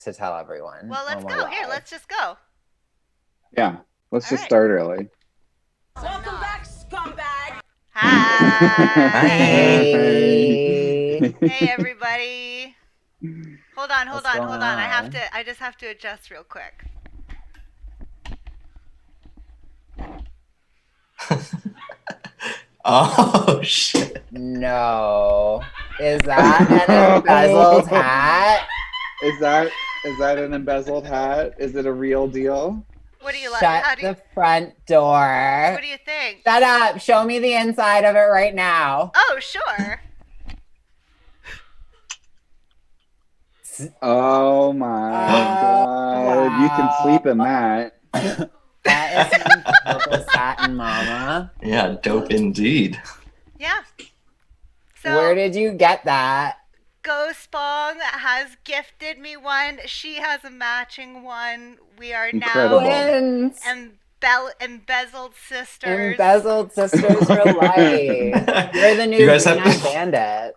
to tell everyone. Well, let's go. Here, let's just go. Yeah, let's just start early. Welcome back, scumbag. Hi. Hey. Hey, everybody. Hold on. What's going on? I just have to adjust real quick. Oh shit! No, is that an embezzled hat? Is that an embezzled hat? Is it a real deal? What do you like? Shut the front door. What do you think? Shut up. Show me the inside of it right now. Oh, sure. Oh my god. Wow. You can sleep in that. That is some purple satin, mama. Yeah, dope indeed. Yeah. So, where did you get that? Ghost Bong has gifted me one. She has a matching one. We are Incredible. now Twins. embezzled sisters. Embezzled sisters for life. You're the new You guys bandit.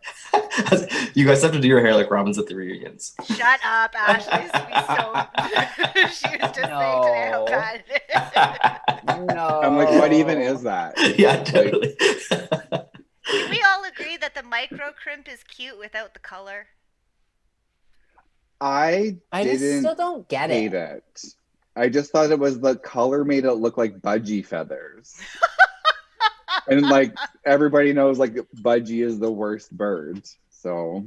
You guys have to do your hair like Robin's at the reunions. Shut up, Ashley's so. She was just saying today how bad it is. No. I'm like, what even is that? Yeah, totally. Can we all agree that the micro crimp is cute without the color? I just still don't get hate it. I just thought it was the color made it look like budgie feathers. And like everybody knows like budgie is the worst bird. So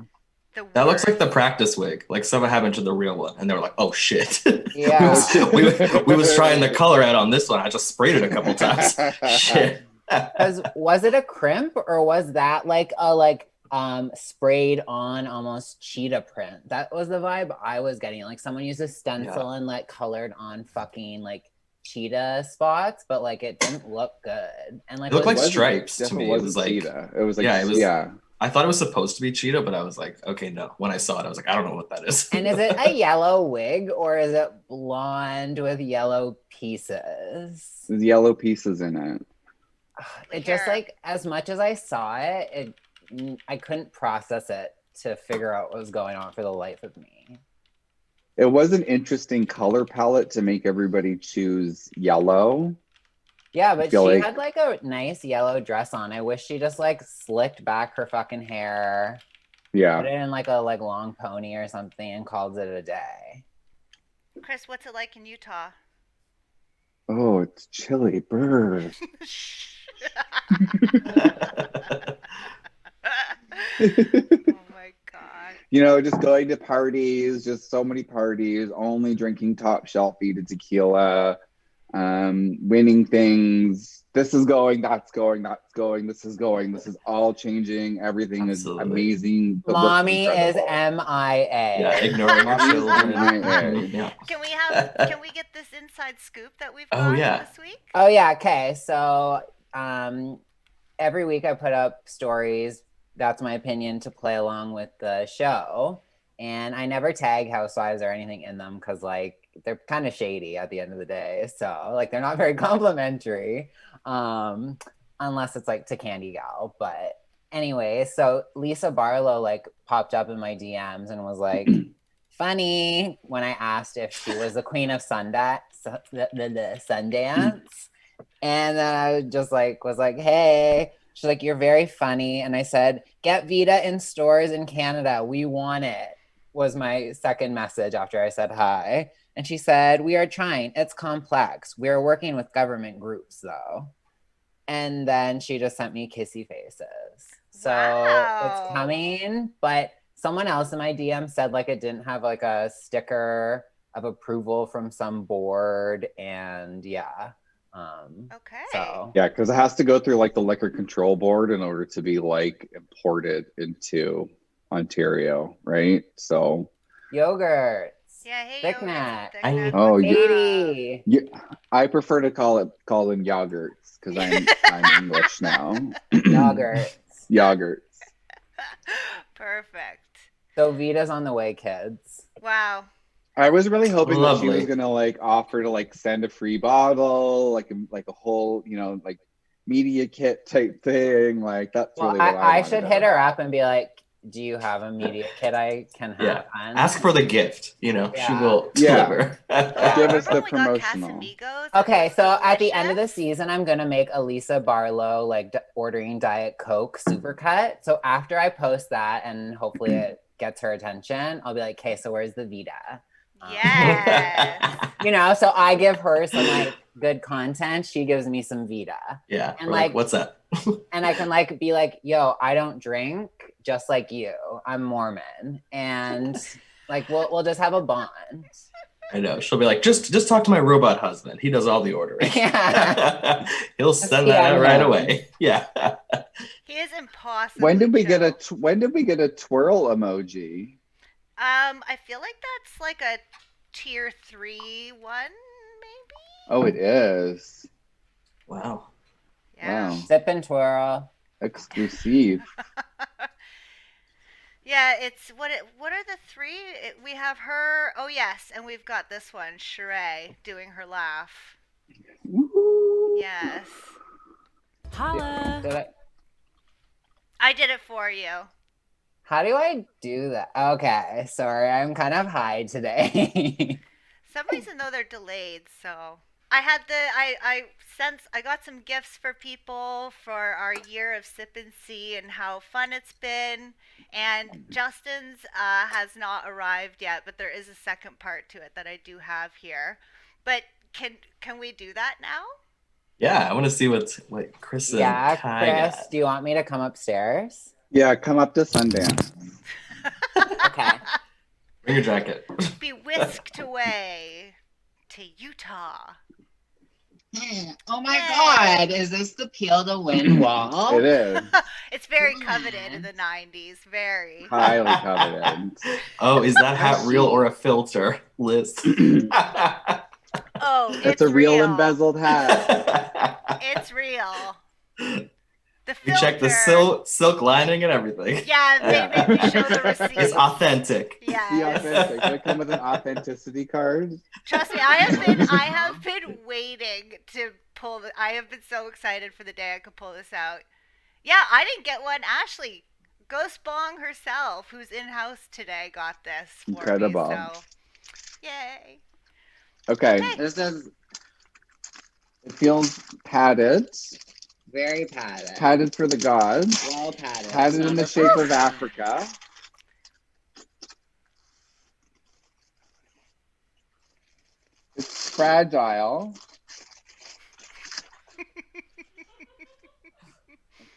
that looks like the practice wig. Like someone happened to the real one and they were like, oh shit. Yeah. we was trying the color out on this one. I just sprayed it a couple times. Shit. Was it a crimp or was that like a sprayed on almost cheetah print? That was the vibe I was getting. Like someone used a stencil and like colored on fucking like cheetah spots, but like it didn't look good. And like it looked like stripes to me. It was like cheetah. It was like yeah. I thought it was supposed to be cheetah, but I was like, okay, no. When I saw it, I was like, I don't know what that is. And is it a yellow wig or is it blonde with yellow pieces? There's yellow pieces in it. It just like, as much as I saw it, I couldn't process it to figure out what was going on for the life of me. It was an interesting color palette to make everybody choose yellow. Yeah, but she had like a nice yellow dress on. I wish she just like slicked back her fucking hair. Yeah. Put it in like a long pony or something and called it a day. Chris, what's it like in Utah? Oh, it's chilly. Brr. Oh my god. You know, just going to parties, just so many parties, only drinking top shelf tequila, winning things. This is going, that's going, that's going, this is going, this is all changing. Everything is amazing. Mommy is MIA. Yeah, ignoring her children. Yeah. Can we get this inside scoop that we've got this week? Oh yeah, okay. So every week I put up stories, that's my opinion, to play along with the show. And I never tag housewives or anything in them because like they're kind of shady at the end of the day. So like they're not very complimentary unless it's like to Candy Gal. But anyway, so Lisa Barlow like popped up in my DMs and was like, funny when I asked if she was the queen of Sundance. And then I just like was like, hey. She's like, you're very funny. And I said, get Vita in stores in Canada. We want it, was my second message after I said hi. And she said, we are trying. It's complex. We are working with government groups, though. And then she just sent me kissy faces. So it's coming. But someone else in my DM said like it didn't have like a sticker of approval from some board. And yeah. Okay. So yeah, because it has to go through like the liquor control board in order to be like imported into Ontario, right? So yogurts. Yeah, hey, thick neck. Oh, Katie. I prefer to call them yogurts because I'm English now. Yogurts. Perfect. So Vita's on the way, kids. Wow. I was really hoping that she was gonna like offer to like send a free bottle, like a whole, you know, like media kit type thing. Like that's really what I should hit her up and be like, do you have a media kit I can have? Yeah. On? Ask for the gift. You know, she Yeah. will Yeah. deliver. Give us Remember the when we got promotional. Casamigos? Okay, It so was at the end of the delicious. season, I'm gonna make Elisa Barlow like ordering Diet Coke Supercut. So after I post that, and hopefully it gets her attention, I'll be like, okay, so where's the Vita? Yes. You know, so I give her some like good content. She gives me some Vita. Yeah. And We're like, like, what's that? and I can like be like, yo, I don't drink just like you. I'm Mormon. And like we'll just have a bond. I know. She'll be like, just talk to my robot husband. He does all the ordering. Yeah. He'll send that out right PM. away. Yeah. He is impossible. When did we get a twirl emoji? I feel like that's like a tier 3 one, maybe. Oh, it is. Wow. Yeah. Wow. Sip and twirl. Exclusive. Yeah, it's what are the 3? We have her. Oh yes, and we've got this one, Sheree, doing her laugh. Woo-hoo. Yes. Holla. Did I did it for you. How do I do that? Okay, sorry, I'm kind of high today. Some reason though they're delayed, so I had I got some gifts for people for our year of Sip and See and how fun it's been. And Justin's has not arrived yet, but there is a second part to it that I do have here. But can we do that now? Yeah, I want to see what Chris and Yeah, Kai Chris, got. do you want me to come upstairs? Yeah, come up to Sundance. Okay. Bring your jacket. Be whisked away to Utah. Oh my God, is this the Peel to Win wall? It is It's very coveted in the 90s. Very. highly coveted. Oh, is that hat real or a filter, Liz? Oh, It's a real embezzled hat. It's real. The We filter. checked the silk lining and everything. Yeah, they made me show the receipt. It's authentic. The Yes. authentic. They come with an authenticity card. Trust me, I have been waiting to pull I have been so excited for the day I could pull this out. Yeah, I didn't get one. Ashley, Ghost Bong herself, who's in house today, got this for Incredible. me. So, yay. Okay. This is It feels padded. very padded. Padded for the gods. Well padded. Padded in the shape of Africa. It's fragile.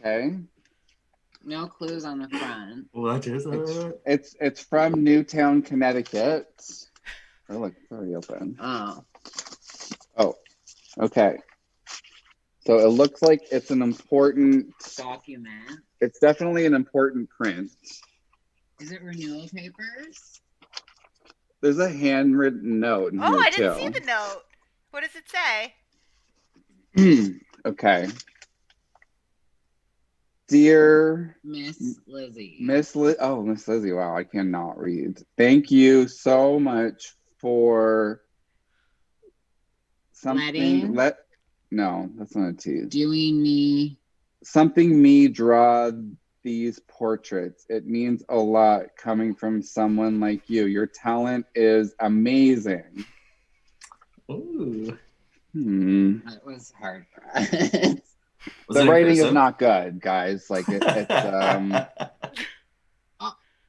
Okay. No clues on the front. What is it? It's from Newtown, Connecticut. Oh, look, it's already open. Oh. Oh, okay. So it looks like it's an important, Document. it's definitely an important print. Is it renewal papers? There's a handwritten note in Oh, here I didn't see too. the note. What does it say? Okay. Dear Miss Lizzie. Miss Lizzie, wow, I cannot read. Thank you so much for something. Letting? No, that's not a T. Doing me. Something me draw these portraits. It means a lot coming from someone like you. Your talent is amazing. Ooh. That was hard for us. Was The it writing is cursive? not good, guys. Like it's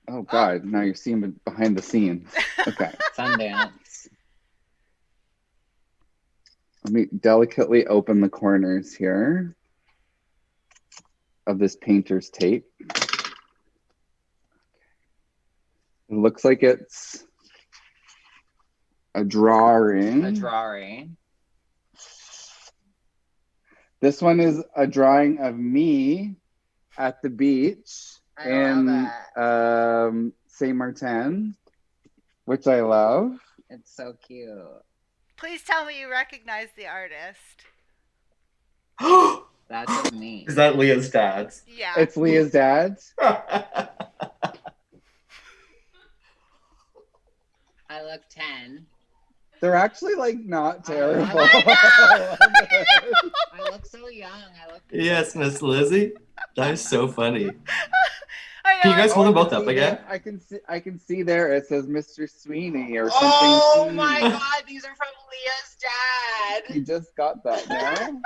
oh god, now you're seeing behind the scenes. Okay. Sundance. Let me delicately open the corners here of this painter's tape. It looks like it's a drawing. A drawing. This one is a drawing of me at the beach I in love Saint Martin, which I love. It's so cute. Please tell me you recognize the artist. That's just me. Is that Leah's dad's? Yeah. It's Leah's dad's. I look 10. They're actually like not terrible. I look so young. I look. Yes, Miss Lizzie. That is so funny. I Can you know. guys hold I them can both up see again? there. I can see there. It says Mr. Sweeney or something. Oh Sweeney. my God, these are from Leah's dad. You just got that now.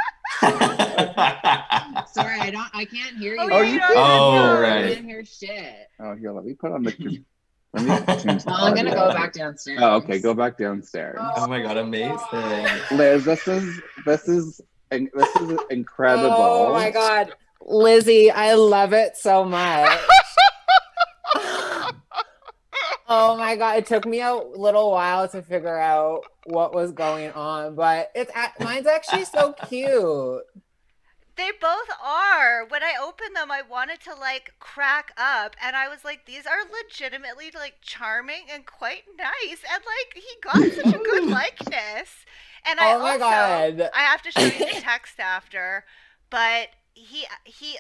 Sorry, I can't hear you. Oh, Oh, yeah, you you can don't hear Oh, me. I right. can't hear shit. Oh, here, let me put on the. Let me change the Well, I'm gonna audio. go back downstairs. Oh, okay, go back downstairs. Oh my God, amazing. Liz, this is incredible. Oh my God, Lizzie, I love it so much. Oh my God, it took me a little while to figure out what was going on, but mine's actually so cute. They both are. When I opened them, I wanted to like crack up, and I was like, "These are legitimately like charming and quite nice." And like he got such a good likeness. And I Oh my also, God. I have to show you the text after, but he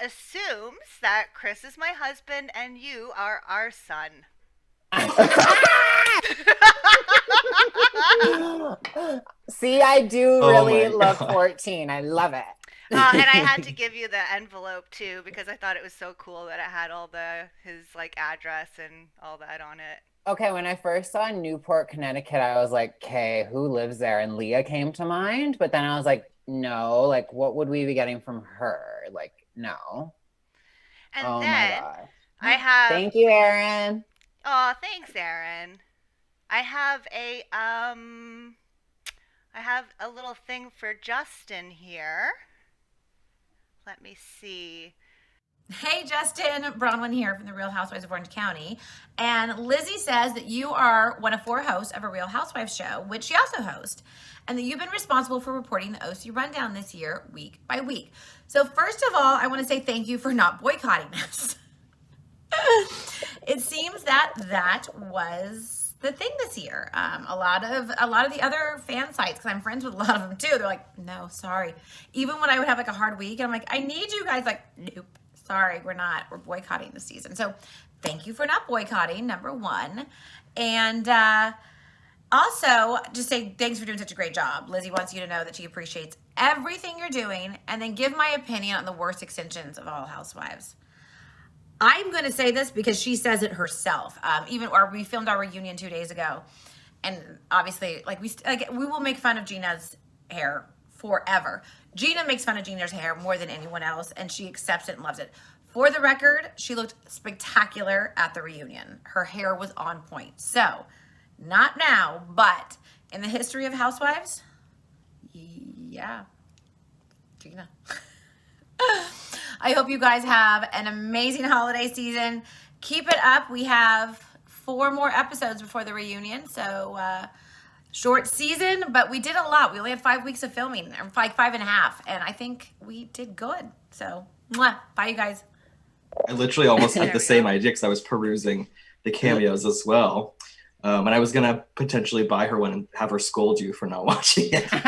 assumes that Chris is my husband and you are our son. See, I do Oh really my look God. 14. I love it. And I had to give you the envelope too because I thought it was so cool that it had all his like address and all that on it. Okay, when I first saw Newport, Connecticut, I was like, okay, who lives there? And Leah came to mind, but then I was like, no, like, what would we be getting from her? Like, no. And Oh my then God. I have. Thank you, Erin. Oh, thanks, Aaron. I have a little thing for Justin here. Let me see. Hey, Justin, Bronwyn here from the Real Housewives of Orange County. And Lizzie says that you are one of 4 hosts of a Real Housewives show, which she also hosts, and that you've been responsible for reporting the OC rundown this year, week by week. So first of all, I want to say thank you for not boycotting us. It seems that was the thing this year. A lot of the other fan sites, because I'm friends with a lot of them too, they're like, no, sorry. Even when I would have like a hard week, and I'm like, I need you guys, like, nope. Sorry, we're boycotting this season. So thank you for not boycotting, number one. And also, just say thanks for doing such a great job. Lizzie wants you to know that she appreciates everything you're doing, and then give my opinion on the worst extensions of all Housewives. I'm going to say this because she says it herself. We filmed our reunion 2 days ago, and obviously, we will make fun of Gina's hair forever. Gina makes fun of Gina's hair more than anyone else, and she accepts it and loves it. For the record, she looked spectacular at the reunion. Her hair was on point. So, not now, but in the history of Housewives, yeah, Gina. I hope you guys have an amazing holiday season. Keep it up. We have 4 more episodes before the reunion, so short season, but we did a lot. We only had 5 weeks of filming, or 5.5, and I think we did good. So, bye, you guys. I literally almost had There the we same go. idea because I was perusing the cameos as well. And I was going to potentially buy her one and have her scold you for not watching it. She's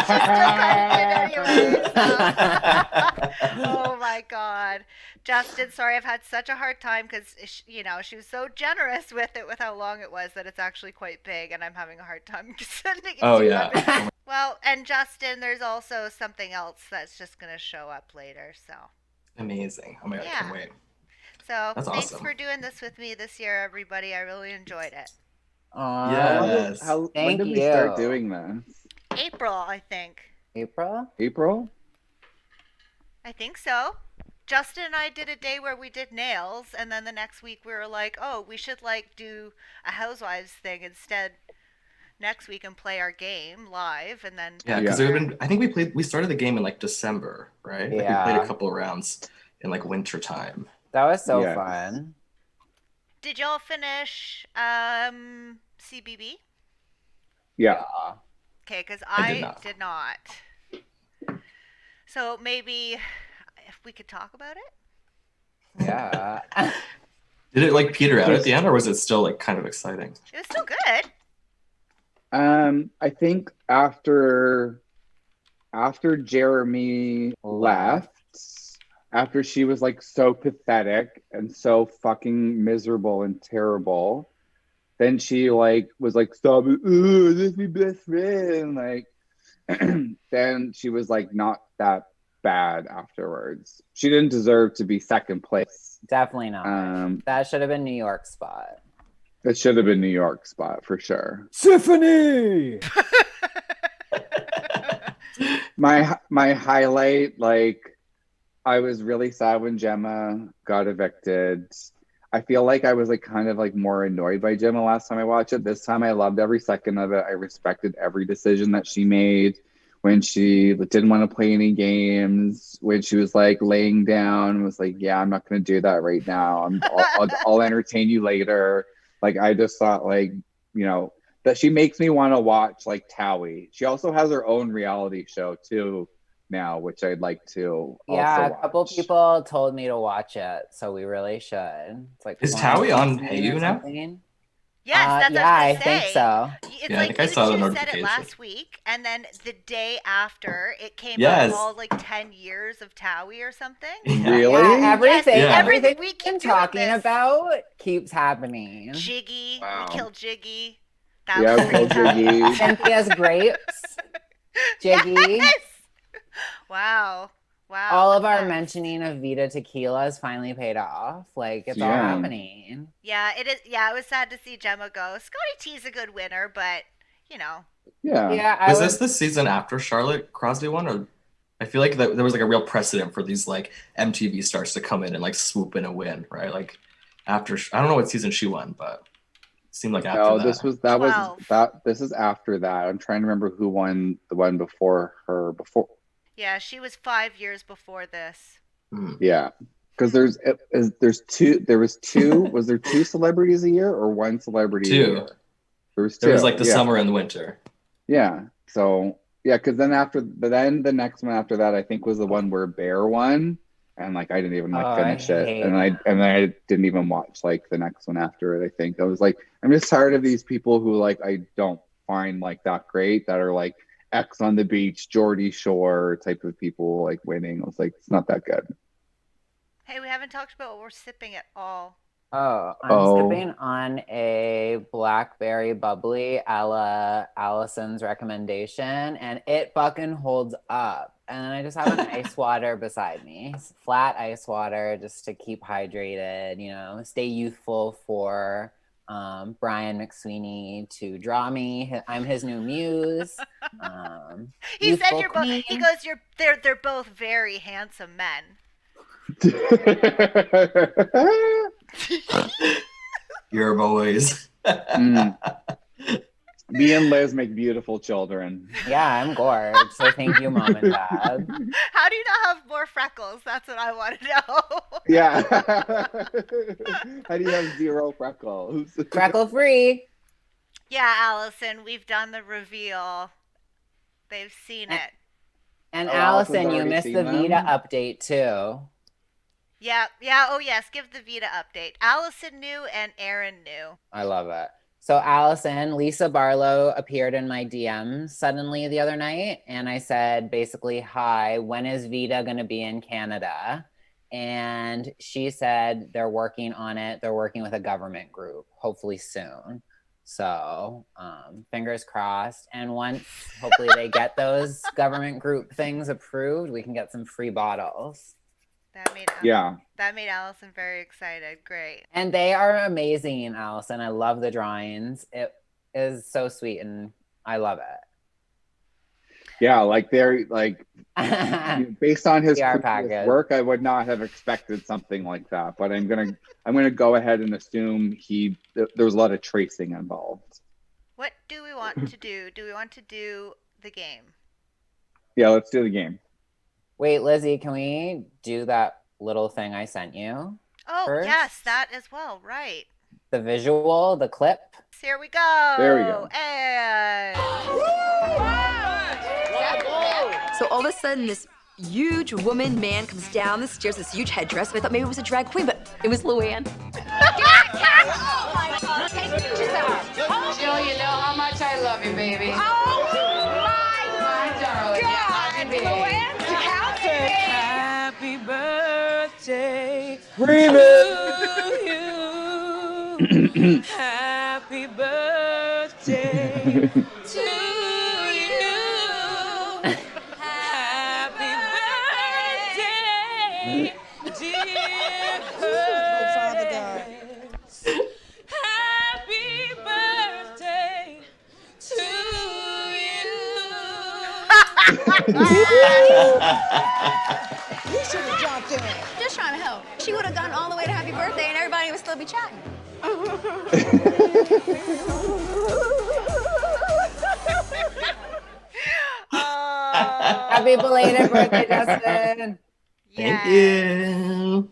still gonna do it anyway. Oh my God, Justin. Sorry, I've had such a hard time because she was so generous with it, with how long it was, that it's actually quite big, and I'm having a hard time sending it Oh, to yeah. you. Well, and Justin, there's also something else that's just gonna show up later. So Amazing. Oh my God, I can't yeah. wait. So That's thanks awesome. for doing this with me this year, everybody. I really enjoyed it. Yes. When Thank did we you. start doing this? April, I think. April? April? I think so. Justin and I did a day where we did nails, and then the next week we were like, oh, we should like do a Housewives thing instead next week and play our game live, and then Yeah, because I think we started the game in like December, right? Like we played Yeah. a couple rounds in like winter time. That was so Yes. fun. Did y'all finish CBB? Yeah. Okay, because I did I not. did not. So maybe if we could talk about it. Yeah. Did it like peter out at the end, or was it still like kind of exciting? It was still good. I think after Jeremy left, after she was like so pathetic and so fucking miserable and terrible, then she like was like, stop it, this is my best friend, like then she was like not that bad afterwards. She didn't deserve to be second place Definitely not. That should have been New York spot. It should have been New York spot for sure. Tiffany! My highlight, like, I was really sad when Gemma got evicted. I feel like I was like kind of like more annoyed by Gemma last time I watched it. This time I loved every second of it. I respected every decision that she made when she didn't want to play any games, when she was like laying down, was like, yeah, I'm not going to do that right now. I'll entertain you later. Like, I just thought, like, you know, that she makes me want to watch like Towie. She also has her own reality show too now, which I'd like to Yeah, also a couple watch. people told me to watch it, so we really should. It's like Is Towie on Hayu now? Yes, that's what yeah, I I was think saying. so. It's Yeah, I like think I you saw the two said it notification. last week, and then the day after it came Yes. out all like 10 years of Towie or something. Really? Yeah, everything, Yeah. everything We we've keep been doing talking this. about keeps happening. Jiggy, Wow. we killed Jiggy. That Yeah, was we pretty killed Jiggy. tight. Cynthia's grapes. Jiggy. Yes! Wow. All what's of our next? mentioning of Vita tequila has finally paid off. Like, it's all Yeah. happening. Yeah, it is. Yeah, it was sad to see Gemma go. Scotty T's a good winner, but you know. Yeah. Yeah, Was this the season after Charlotte Crosby won, or I feel like there was like a real precedent for these like MTV stars to come in and like swoop in a win, right? Like after I don't know what season she won, but it seemed like after No, that. this is after that. I'm trying to remember who won the one before her. Yeah, she was 5 years before this. Yeah, because there was two celebrities a year or one celebrity a year? There was like the summer and the winter. Yeah. So yeah, because then the next one after that I think was the one where Bear won, and like I didn't even finish it, and I didn't even watch like the next one after it. I think I was like, I'm just tired of these people who like I don't find like that great, that are like X on the Beach, Geordie Shore type of people like winning. I was like, it's not that good. Hey, we haven't talked about what we're sipping at all. Oh, I'm sipping on a blackberry bubbly a la Allison's recommendation, and it fucking holds up. And then I just have an ice water beside me, flat ice water, just to keep hydrated, you know, stay youthful for Brian McSweeney to draw me. I'm his new muse. He said you're both. He goes, they're both very handsome men. Your boys. Me and Liz make beautiful children. Yeah, I'm gorgeous. So thank you, Mom and Dad. How do you not have more freckles? That's what I want to know. Yeah. How do you have 0 freckles? Freckle free. Yeah, Allison, we've done the reveal. They've seen it. And Allison, you missed the Vita update too. Yeah. Oh, yes. Give the Vita update. Allison knew and Aaron knew. I love it. So Allison, Lisa Barlow appeared in my DMs suddenly the other night. And I said, basically, hi, when is Vita going to be in Canada? And she said they're working on it. They're working with a government group, hopefully soon. So fingers crossed. And once hopefully they get those government group things approved, we can get some free bottles. That made Allison very excited. Great. And they are amazing, Allison. I love the drawings. It is so sweet and I love it. Yeah, like they're like based on his work, I would not have expected something like that. But I'm gonna go ahead and assume there was a lot of tracing involved. What do we want to do? Do we want to do the game? Yeah, let's do the game. Wait, Lizzie, can we do that little thing I sent you? Oh, first? Yes, that as well, right. The visual, the clip. Here we go. There we go. And... So all of a sudden, this huge man comes down the stairs, this huge headdress, and I thought maybe it was a drag queen, but it was Luann. Jill, you know how much I love you, baby. Oh, my darling. God. Luann Calvin. Happy birthday to you. Happy birthday to you. Happy birthday, dear You should have jumped in. Just trying to help. She would have gone all the way to happy birthday and everybody would still be chatting. Happy belated birthday, Justin. Thank you.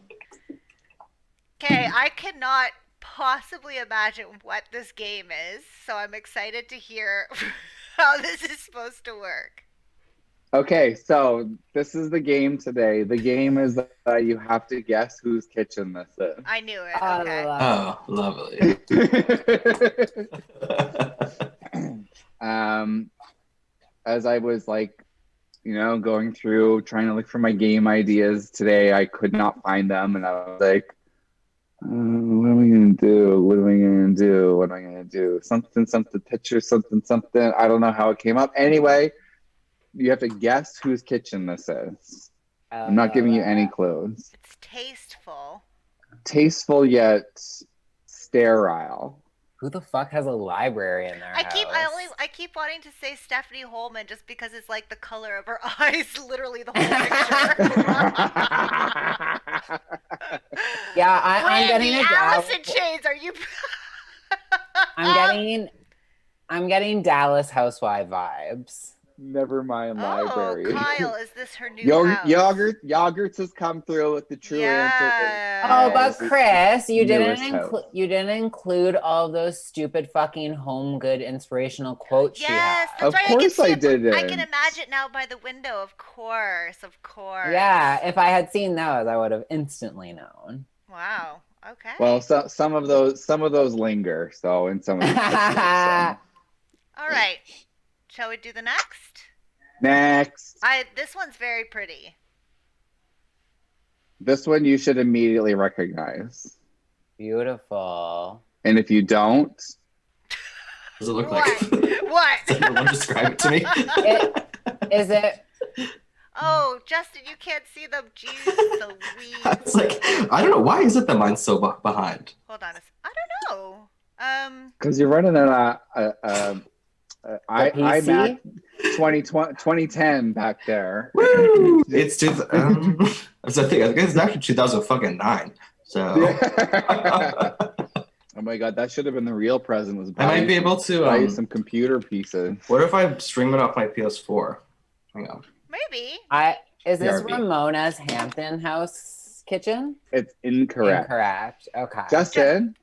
Okay, I cannot possibly imagine what this game is, so I'm excited to hear how this is supposed to work. Okay, so this is the game today. The game is that you have to guess whose kitchen this is. I knew it. I Okay. love Oh, lovely. As I was like, going through trying to look for my game ideas today, I could not find them, and I was like, what am I gonna do? What am I gonna do? What am I gonna do? Something, picture, something. I don't know how it came up. Anyway, you have to guess whose kitchen this is. I'm not giving you any clues. It's tasteful. Tasteful yet sterile. Who the fuck has a library in their house? I keep wanting to say Stephanie Holman just because it's like the color of her eyes, literally the whole picture. Yeah, I'm getting Brandy, a Dallas. Alice in Chains. Are you? I'm getting Dallas Housewife vibes. Never mind library. Oh, Kyle, is this her new house? Yogurts has come through with the true answer. Oh, but Chris, you newest didn't include all those stupid fucking home good inspirational quotes she Yes, had. that's right. Of course I did. I can imagine it now by the window. Of course. Yeah, if I had seen those, I would have instantly known. Wow. Okay. Well, some of those linger. So in some of these pictures, so. All right. Shall we do the next? Next. This one's very pretty. This one you should immediately recognize. Beautiful. And if you don't, Does it look like? What? Does everyone describe it to me? Is it? Oh, Justin, you can't see them. Jeez Louise. It's like, I don't know. Why is it that mine's so behind? Hold on. I don't know. because you're running an iMac 2010 back there. Woo! It's I think it's actually 2009. So oh my god, that should have been the real present. Was I might be able to buy you some computer pieces. What if I stream it off my PS4? Hang on. Maybe. Is this BRB. Ramona's Hampton House kitchen? It's incorrect. Incorrect. Okay. Justin.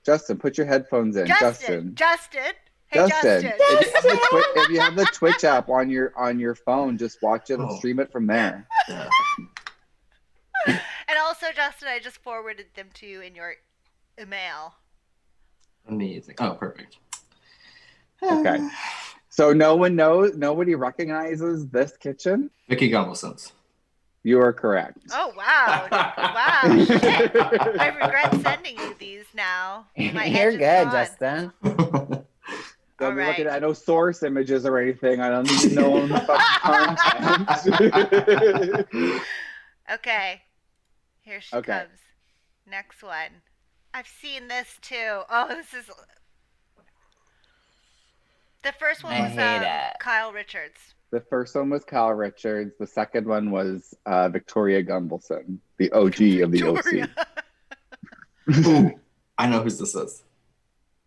Justin, put your headphones in. Justin. Hey, Justin. If you have the Twitch app on your phone, just watch it and stream it from there. Yeah. And also, Justin, I just forwarded them to you in your email. Amazing. Oh, perfect. Okay. So nobody recognizes this kitchen? Vicky Gumbelson's. You are correct. Oh, wow. Wow. Shit. I regret sending you these now. My You're edge is good, gone. Justin. Don't be right. looking at no source images or anything. I don't need to know the fucking content. Okay. Here she Okay. comes. Next one. I've seen this too. Oh, this is... The first one I was hate it. Kyle Richards. The first one was Kyle Richards. The second one was Victoria Gumbelson, the OG of the Victoria. OC. Ooh, I know who this is.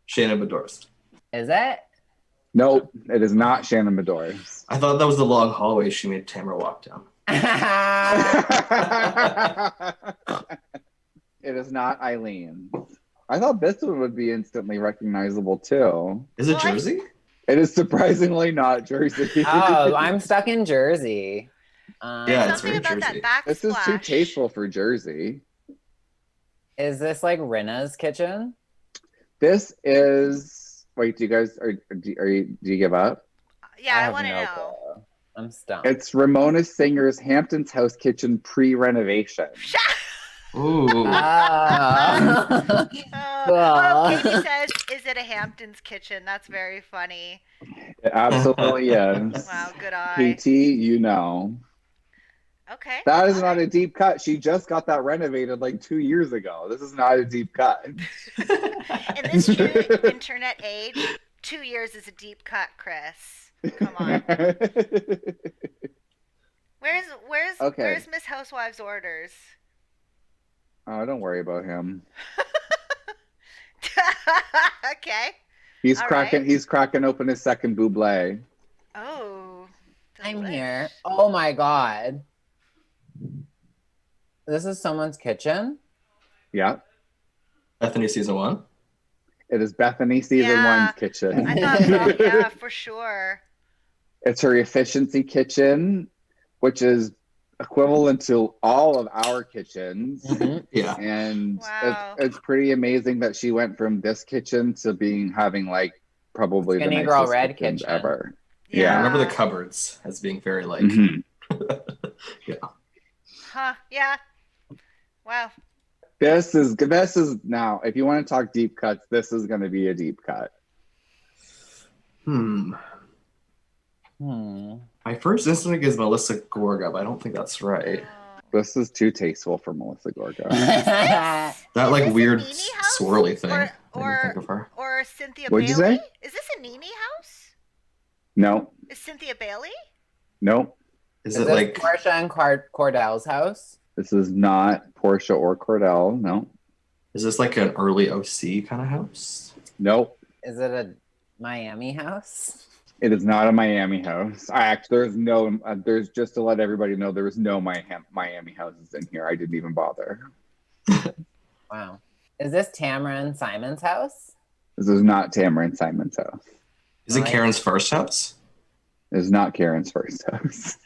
Shannon Bedorst. Is it? Nope, it is not Shannon Bedores. I thought that was the long hallway she made Tamara walk down. It is not Eileen. I thought this one would be instantly recognizable too. Is it What? Jersey? It is surprisingly not Jersey. Oh, I'm stuck in Jersey. Yeah, it's Something very about Jersey. that This is too backsplash. tasteful for Jersey. Is this like Rinna's kitchen? This is. Wait, do you guys do you give up? Yeah, I have want to no know. clue. I'm stumped. It's Ramona Singer's Hampton's House kitchen pre-renovation. Ooh. Oh. Oh, Katie says, is it a Hampton's kitchen? That's very funny. It absolutely is. Wow, good eye. PT, you know. Okay. That is not a deep cut. She just got that renovated like 2 years ago. This is not a deep cut. In this true internet age, 2 years is a deep cut, Chris. Come on. Okay. Where's Miss Housewives' orders? Oh, don't worry about him. Okay. He's All cracking. right. He's cracking open his second buble. Oh. I'm delish. here. Oh my God. This is someone's kitchen? Yeah, Bethany season 1. it is Bethany season Yeah. 1's kitchen. I thought so. Yeah, for sure. It's her efficiency kitchen, which is equivalent to all of our kitchens. Mhm. Yeah. And Wow. it's pretty amazing that she went from this kitchen to having like probably Skinny the girl nicest red kitchens kitchen. ever. I Yeah. remember the cupboards as being very like, Mhm. yeah. Huh. Yeah. Wow. This is now. If you want to talk deep cuts, this is going to be a deep cut. Hmm. My first instinct is Melissa Gorga, but I don't think that's right. This is too tasteful for Melissa Gorga. That Is like this a weird Nene house? swirly thing. Or I didn't think of her. or Cynthia What'd you Bailey? say? Is this a Nene house? No, Is Cynthia Bailey? no, Is Is it this like Portia and Cordell's house? this is not Portia or Cordell. No, is this like an early OC kind of house? nope. Is it a Miami house? It is not a Miami house. There's just to let everybody know, there was no Miami houses in here. I didn't even bother. Wow. Is this Tamara and Simon's house? This is not Tamara and Simon's house. Is it Karen's first house? This is not Karen's first house.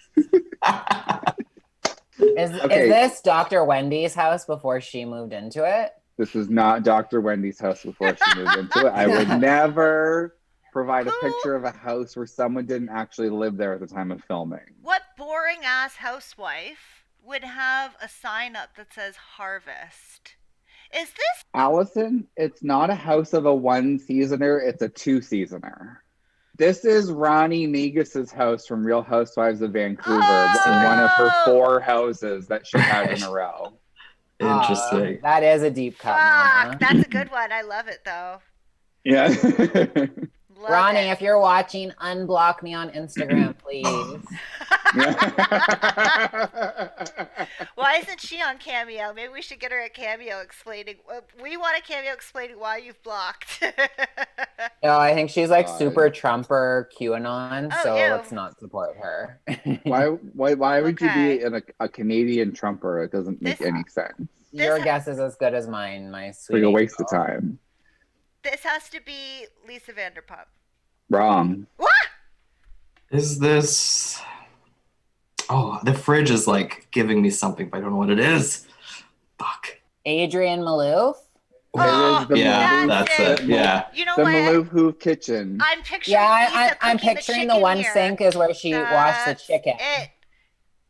Is Okay. this Dr. Wendy's house before she moved into it? This is not Dr. Wendy's house before she moved into it. I would never provide a picture of a house where someone didn't actually live there at the time of filming. What boring ass housewife would have a sign up that says harvest? Is this Allison, it's not a house of a one seasoner, it's a two seasoner. This is Ronnie Negas's house from Real Housewives of Vancouver, one of her 4 houses that she had in a row. Interesting. That is a deep cut, Mama. fuck? That's a good one. I love it though. Yeah. Love Ronnie, it. if you're watching, unblock me on Instagram, please. Why isn't she on Cameo? Maybe we should get her a Cameo explaining. We want a Cameo explaining why you've blocked. No, I think she's like God. super Trumper QAnon, Oh, so ew. let's not support her. Why would you Okay. be in a Canadian Trumper? It doesn't make This- any sense. Your guess is as good as mine, my It's sweet. like a waste of angel. time. This has to be Lisa Vanderpump. Wrong. What? Is this? Oh, the fridge is like giving me something, but I don't know what it is. Fuck. Adrienne Maloof? Oh, It is the Yeah, Maloof- that's it. Yeah. You know The what? Maloof Hoof Kitchen. I'm picturing Yeah, Lisa I'm cooking picturing the, the one chicken sink here. is where she washed the That's chicken. It.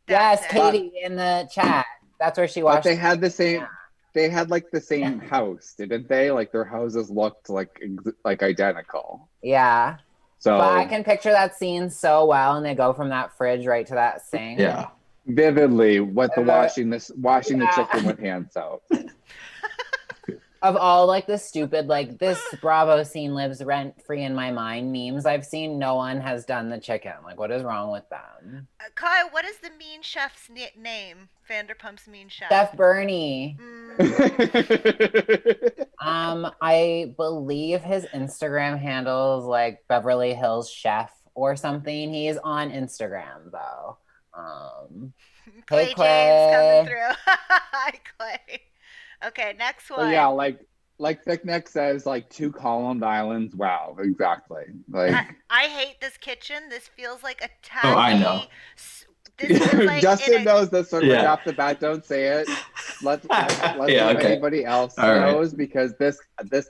Yes, That's it. Katie in the chat. That's where she But washed. they had the same. Yeah. They had like the same house, didn't they? Like their houses looked like identical. Yeah. So But I can picture that scene so well, and they go from that fridge right to that sink. Yeah. vividly, what the washing the Yeah. chicken with hand soap. Of all like the stupid, like this Bravo scene lives rent free in my mind memes I've seen, no one has done the chicken. Like, what is wrong with them? Kyle, what is the mean chef's name? Vanderpump's mean chef. Chef Bernie. I believe his Instagram handle is like Beverly Hills Chef or something. He's on Instagram though. Clay Hey, James coming Clay. through. Hi, Clay. Okay, next one. But yeah, like Thick Neck says, like 2 columned islands. Wow, exactly. Like I hate this kitchen. This feels like a tacky. Oh, I know. This feels like Justin knows this one right Yeah. off the bat. Don't say it. Let's Yeah, see if okay. anybody else All right. knows, because this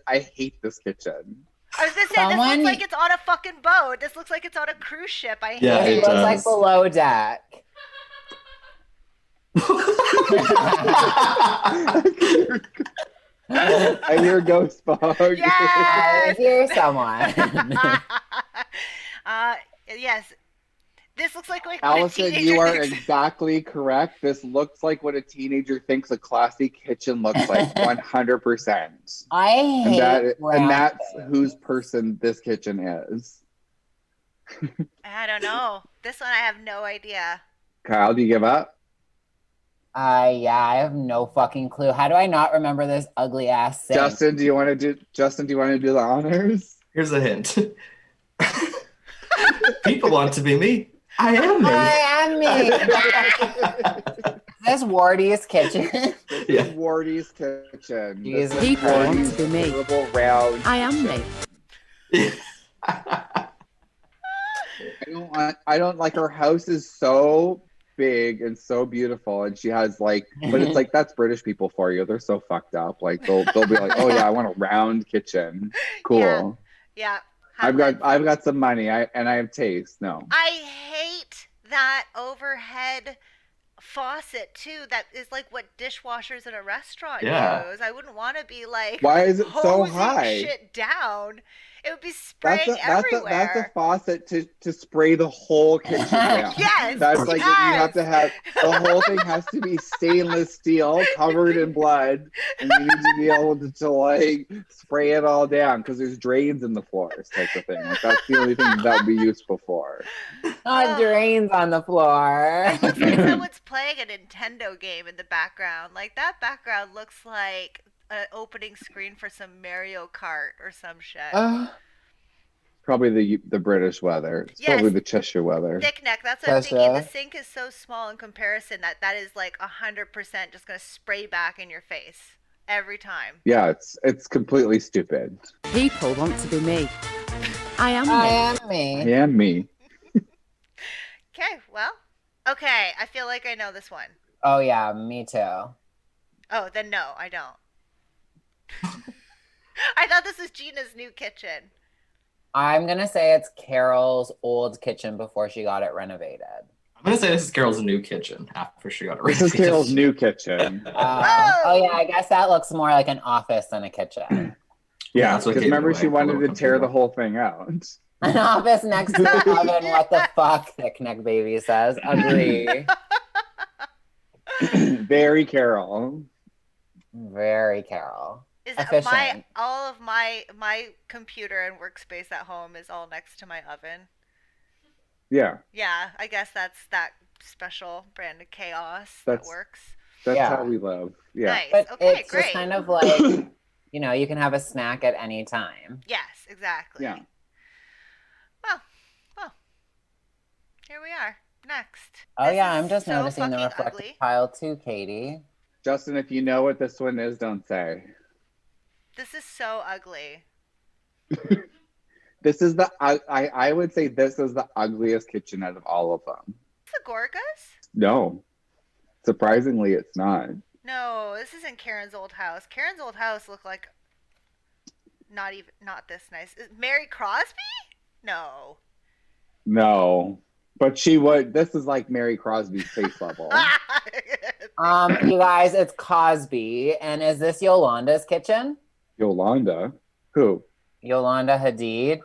I hate this kitchen. I was gonna say Someone- this looks like it's on a fucking boat. This looks like it's on a cruise ship. I hate Yeah, It it. looks like does. below deck. I hear ghost fog. I Yes. hear someone. Yes. This looks like what a Allison, teenager you are thinks. exactly correct. This looks like what a teenager thinks a classy kitchen looks like, 100%. I hate And that's graphics. whose person this kitchen is. I don't know. This one I have no idea. Kyle, do you give up? Yeah, I have no fucking clue. How do I not remember this ugly ass thing? Justin, do you want to do the honors? Here's a hint. People want to be me. I am me. I am me. This Wardy's kitchen. Yeah. Wardy's kitchen. Jesus This is People want Wardy's to be me. little round. I am me. I don't like her house is so big and so beautiful, and she has like, but it's like that's British people for you. They're so fucked up. Like they'll be like, oh yeah, I want a round kitchen. Cool. Yeah. I've got some money. I have taste. No. I hate that overhead faucet too. That is like what dishwashers in a restaurant use. I wouldn't want to be like, why is it so hosing high? shit down. It would be spraying That's everywhere. a faucet to spray the whole kitchen down. Yes. That's like you have to have the whole thing has to be stainless steel covered in blood, and you need to be able to like spray it all down because there's drains in the floors type of thing. Like that's the only thing that would be useful for. Drains on the floor. Looks like someone's playing a Nintendo game in the background. Like that background looks like an opening screen for some Mario Kart or some shit. Probably the British weather. It's probably the Cheshire weather. Thick neck. That's what I'm thinking. The sink is so small in comparison that is like 100% just gonna spray back in your face every time. Yeah, it's completely stupid. People want to be me. I am me. me. And me. Okay, well, okay. I feel like I know this one. Oh yeah, me too. Oh, then no, I don't. I thought this was Gina's new kitchen. I'm gonna say it's Carol's old kitchen before she got it renovated. I'm gonna say this is Carol's new kitchen after she got it This is Carol's new kitchen. Oh yeah, I guess that looks more like an office than a kitchen. Yeah, that's what because gave it remember away. she wanted to People tear the were whole thing out. An office next to the oven. What the fuck? Thick neck baby says. Agree. Very Carol. Very Carol. Is Efficient. all of my computer and workspace at home is all next to my oven? Yeah, Yeah, I guess that's that special brand of chaos that That's- works. that's Yeah. how we live. Yeah. Nice. But Okay, it's great. just kind of like, you can have a snack at any time. Yes, exactly. Yeah. Well, here we are. Next. Oh This yeah, is I'm just so noticing the fucking reflective ugly. tile too, Katie. Justin, if you know what this one is, don't say. This is so ugly. This is I would say this is the ugliest kitchen out of all of them. Is it Gorgas? No. Surprisingly, it's not. No, this isn't Karen's old house. Karen's old house looked like not this nice. Is Mary Crosby? No. No. But she would. This is like Mary Crosby's face level. You guys, it's Cosby, and is this Yolanda's kitchen? Yolanda? Who? Yolanda Hadid.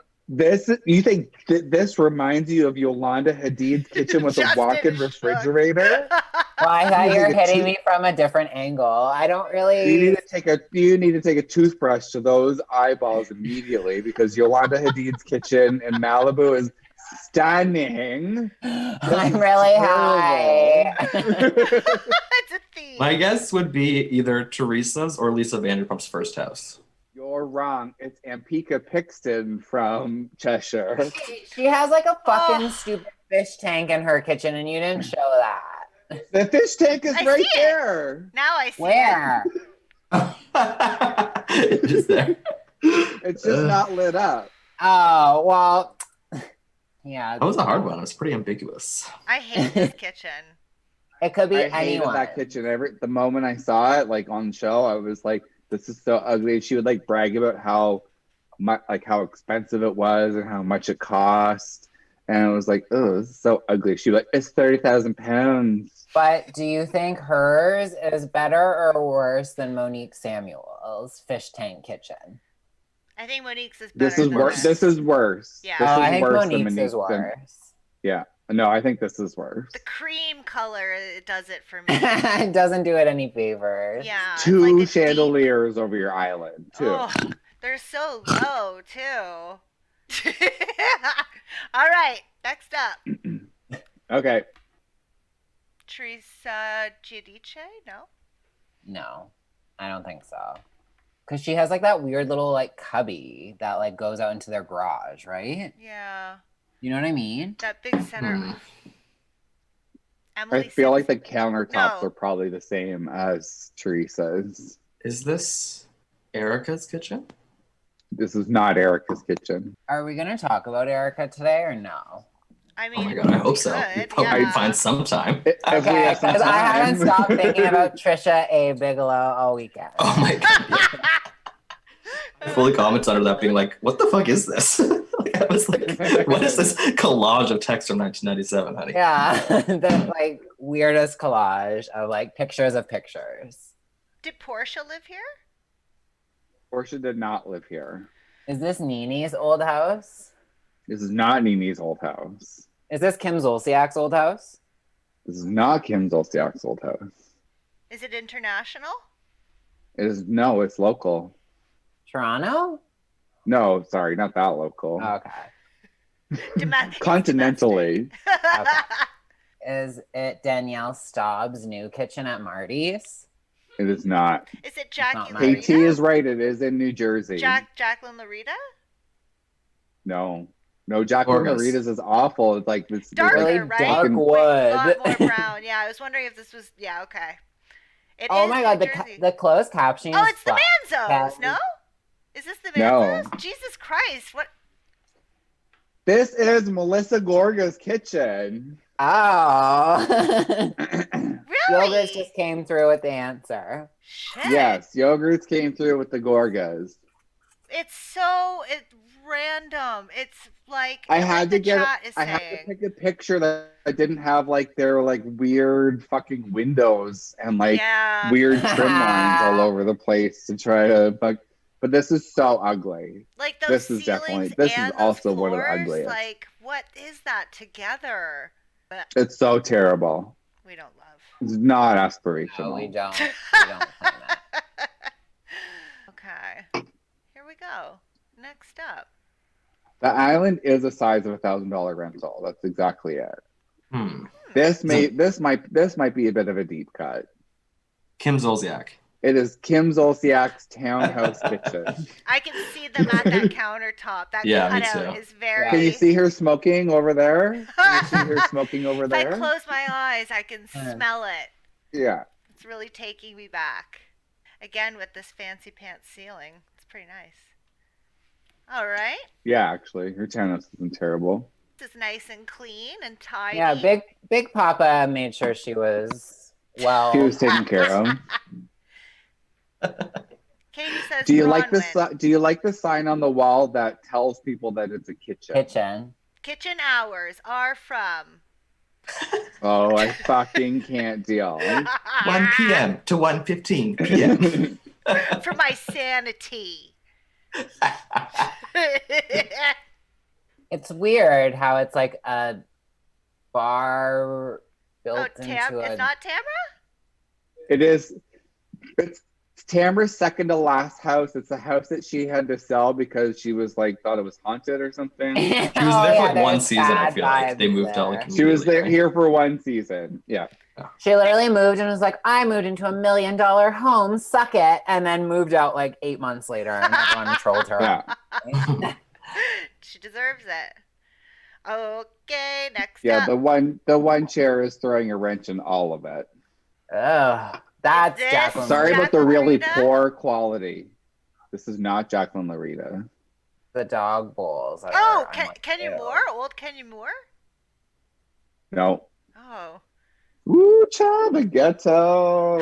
You think this reminds you of Yolanda Hadid's kitchen with a Justin walk-in is refrigerator? Well, I thought you were Using a hitting tooth- me from a different angle. I don't You really. need to take a toothbrush to those eyeballs immediately because Yolanda Hadid's kitchen in Malibu is stunning. I'm really high. It's a theme. My guess would be either Teresa's or Lisa Vanderpump's first house. You're wrong. It's Ampika Pixton from Cheshire. She has like a fucking Oh. stupid fish tank in her kitchen, and you didn't show that. The fish tank is I right see it. there. Now I see Where? Just there. It's just not lit up. Oh, well, yeah. That was a hard one. It was pretty ambiguous. it. I hate this kitchen. It could be I hated anyone. that kitchen. The moment I saw it, like on show, I was like, "This is so ugly." She would like brag about how how expensive it was and how much it cost, and I was like, "Oh, this is so ugly." She was like, "It's 30,000 pounds." But do you think hers is better or worse than Monique Samuel's fish tank kitchen? I think Monique's is better. This is than worse. this. This is worse. Yeah. This Oh, is I think worse than Monique's Monique's is worse. Yeah. No, I think this is worse. The cream color it does it for me. It doesn't do it any favors. Yeah. it's Two like a deep- chandeliers over your island, too. Oh, they're so low too. All right, next up. Okay. Teresa Giudice? No? No, I don't think so. Because she has like that weird little like cubby that like goes out into their garage, right? Yeah. You know what I mean? That big center. Hmm. Emily I feel like the Simpson. countertops No. are probably the same as Teresa's. Is this Erica's kitchen? This is not Erica's kitchen. Are we gonna talk about Erica today or no? I Oh mean, my god, I hope we so. We could, probably yeah. find some time. If we Okay, have some because I haven't time. stopped thinking about Trisha A. Bigelow all weekend. Oh my god. Yeah. I fully commented under that being like, what the fuck is this? Like, I was like, what is this collage of text from 1997, honey? Yeah, the like weirdest collage of like pictures of pictures. Did Portia live here? Portia did not live here. Is this Nini's old house? This is not Nini's old house. Is this Kim Zolciak's old house? This is not Kim Zolciak's old house. Is it international? It is no, it's local. Toronto? No, sorry, not that local. Okay. Continentally. Okay. Is it Danielle Staub's new kitchen at Marty's? It is not. Is it Jackie not Larita? KT is right. It is in New Jersey. Jacqueline Larita? No, Jacqueline Gorgas. Lorita's is awful. It's like this Darker, Really right? dark fucking- wood. A lot more brown. Yeah, I was wondering if this was. Yeah, okay. It Oh is my god, New Jersey. the closed captioning Oh, is it's the fucked. Manzos, no? Is this the No. Manzos? Jesus Christ, what? This is Melissa Gorga's kitchen. Oh. Really? Yogurt just came through with the answer. Shit. Yes, yogurts came through with the Gorgas. It's random. It's like I like had the to get. chat is I had to saying. pick a picture that didn't have like their like weird fucking windows and like Yeah. weird trim lines all over the place to try to. But this is so ugly. Like those This is ceilings definitely- this is and also those one of the floors, ugliest. Like, what is that together? But It's so terrible. we don't love. It's not No, aspirational. we don't. We don't claim it. Okay. Here we go. Next up. The island is a size of $1,000 rental. That's exactly it. Hmm. This might be a bit of a deep cut. Kim Zolciak. It is Kim Zolciak's townhouse kitchen. I can see them at that countertop. That Yeah, me cutout too. is very. Can you see her smoking over there? Can you see her smoking over If I there? close my eyes, I can smell it. Yeah. It's really taking me back. Again, with this fancy pants ceiling. It's pretty nice. All right. Yeah, actually. Her townhouse isn't terrible. This is nice and clean and tidy. Yeah, Big Papa made sure she was well. She was taken care of. Katie says, Do you like the Bronwyn. do you like the sign on the wall that tells people that it's a kitchen? kitchen. Kitchen hours are from. Oh, I fucking can't deal. 1 p.m. to 1:15 p.m. For my sanity. It's weird how it's like a bar built Oh, into a. it's not Tamara? It is. It's Tamara's second to last house. It's a house that she had to sell because she was like thought it was haunted or something. She was Oh, there for yeah, like one there's season, I bad feel like. They vibes moved out like there. She was there immediately, here for one season. Yeah. She literally moved and was like, I moved into $1 million home, suck it. And then moved out like 8 months later and everyone trolled her. Yeah. She deserves it. Okay, next Yeah, up. the one chair is throwing a wrench in all of it. Ugh, that's Is this- Jacqueline. Sorry Larita. about the really Jacqueline poor quality. This is not Jacqueline Larita. The dog bowls. Oh, I'm like, Kenny ew. Moore? Old Kenny Moore? No. Oh. Woo cha the ghetto.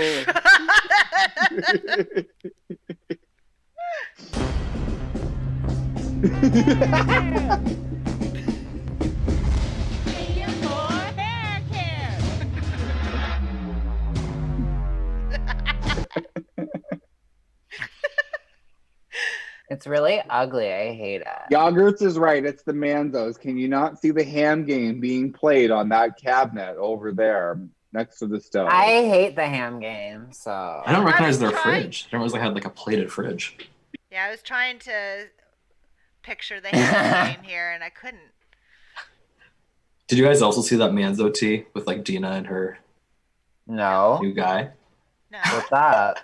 It's really ugly. I hate it. Yogurts is right. It's the Manzos. Can you not see the ham game being played on that cabinet over there next to the stove? I hate the ham game. So I don't recognize was their trying- fridge. I didn't realize they had like a plated fridge. Yeah, I was trying to picture the hand game here and I couldn't. Did you guys also see that Manzo tea with like Dina and her No. new guy? No. What's up?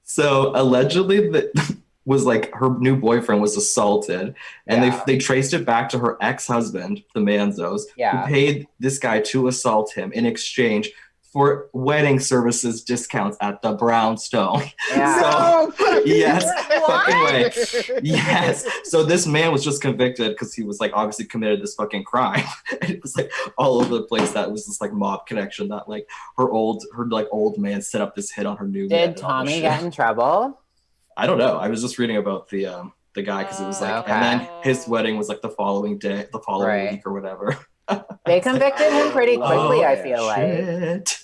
So allegedly that was like her new boyfriend was assaulted, and Yeah. they traced it back to her ex-husband, the Manzos, Yeah. who paid this guy to assault him in exchange for wedding services discounts at the Brownstone. Yeah. So yes, What? fucking way. Yes. So this man was just convicted because he was like obviously committed this fucking crime. And it was like all over the place. That was this like mob connection that like her old man set up this hit on her new man Did and all this Tommy shit. get in trouble? I don't know. I was just reading about the guy because it was like, Okay. and then his wedding was like the following Right. week or whatever. They convicted him pretty quickly, I yeah. feel like. Shit.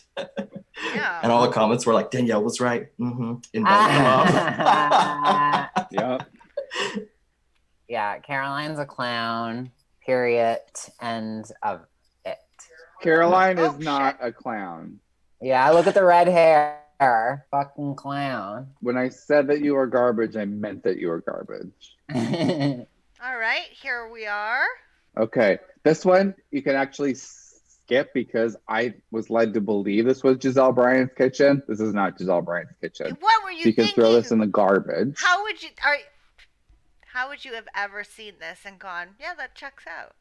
Yeah. And all the comments were like, Danielle was right. Invent mom. Yep. Yeah, Caroline's a clown. Period. End of it. Caroline Oh, is not a clown. Yeah, look at the red hair. Fucking clown. When I said that you were garbage, I meant that you were garbage. All right, here we are. Okay, this one you can actually skip because I was led to believe this was Giselle Bryant's kitchen. This is not Giselle Bryant's kitchen. What were you So you can thinking? throw this in the garbage. How would you have ever seen this and gone, yeah, that checks out?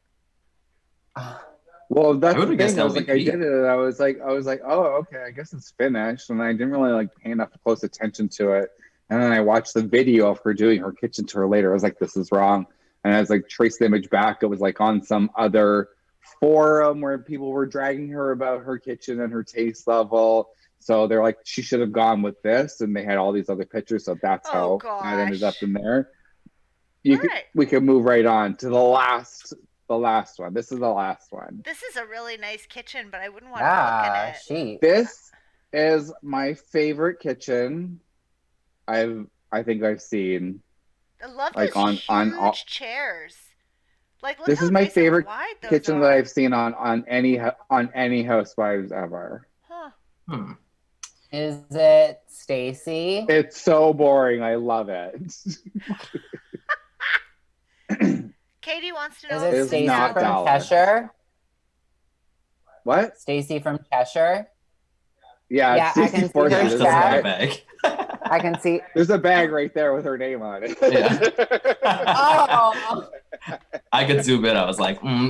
Well, that's I would've the guessed thing. I was like, I LVP. did it. And I was like, oh, okay, I guess it's finished. And I didn't really like pay enough close attention to it. And then I watched the video of her doing her kitchen tour later. I was like, this is wrong. And I was like, traced the image back. It was like on some other forum where people were dragging her about her kitchen and her taste level. So they're like, she should have gone with this. And they had all these other pictures. So that's Oh, how that ended up gosh. in there. Right. We can move right on to the last one. This is the last one. This is a really nice kitchen, but I wouldn't want to look in Yeah, it. she. This is my favorite kitchen I think I've seen. I love Like, those on all- huge chairs. Like, look This how is my nice and favorite wide those kitchen are. that I've seen on any Housewives ever. Huh. Is it Stacy? It's so boring. I love it. Katie wants to know Is if it It's Stacy not from Dallas. Cheshire? What? Stacy from Cheshire? Yeah, Yeah, it's I can see 64. her There's, Doesn't have a chat. bag. I can see. there's a bag right there with her name on it. Yeah. Oh, I could zoom in. I was like, Wow.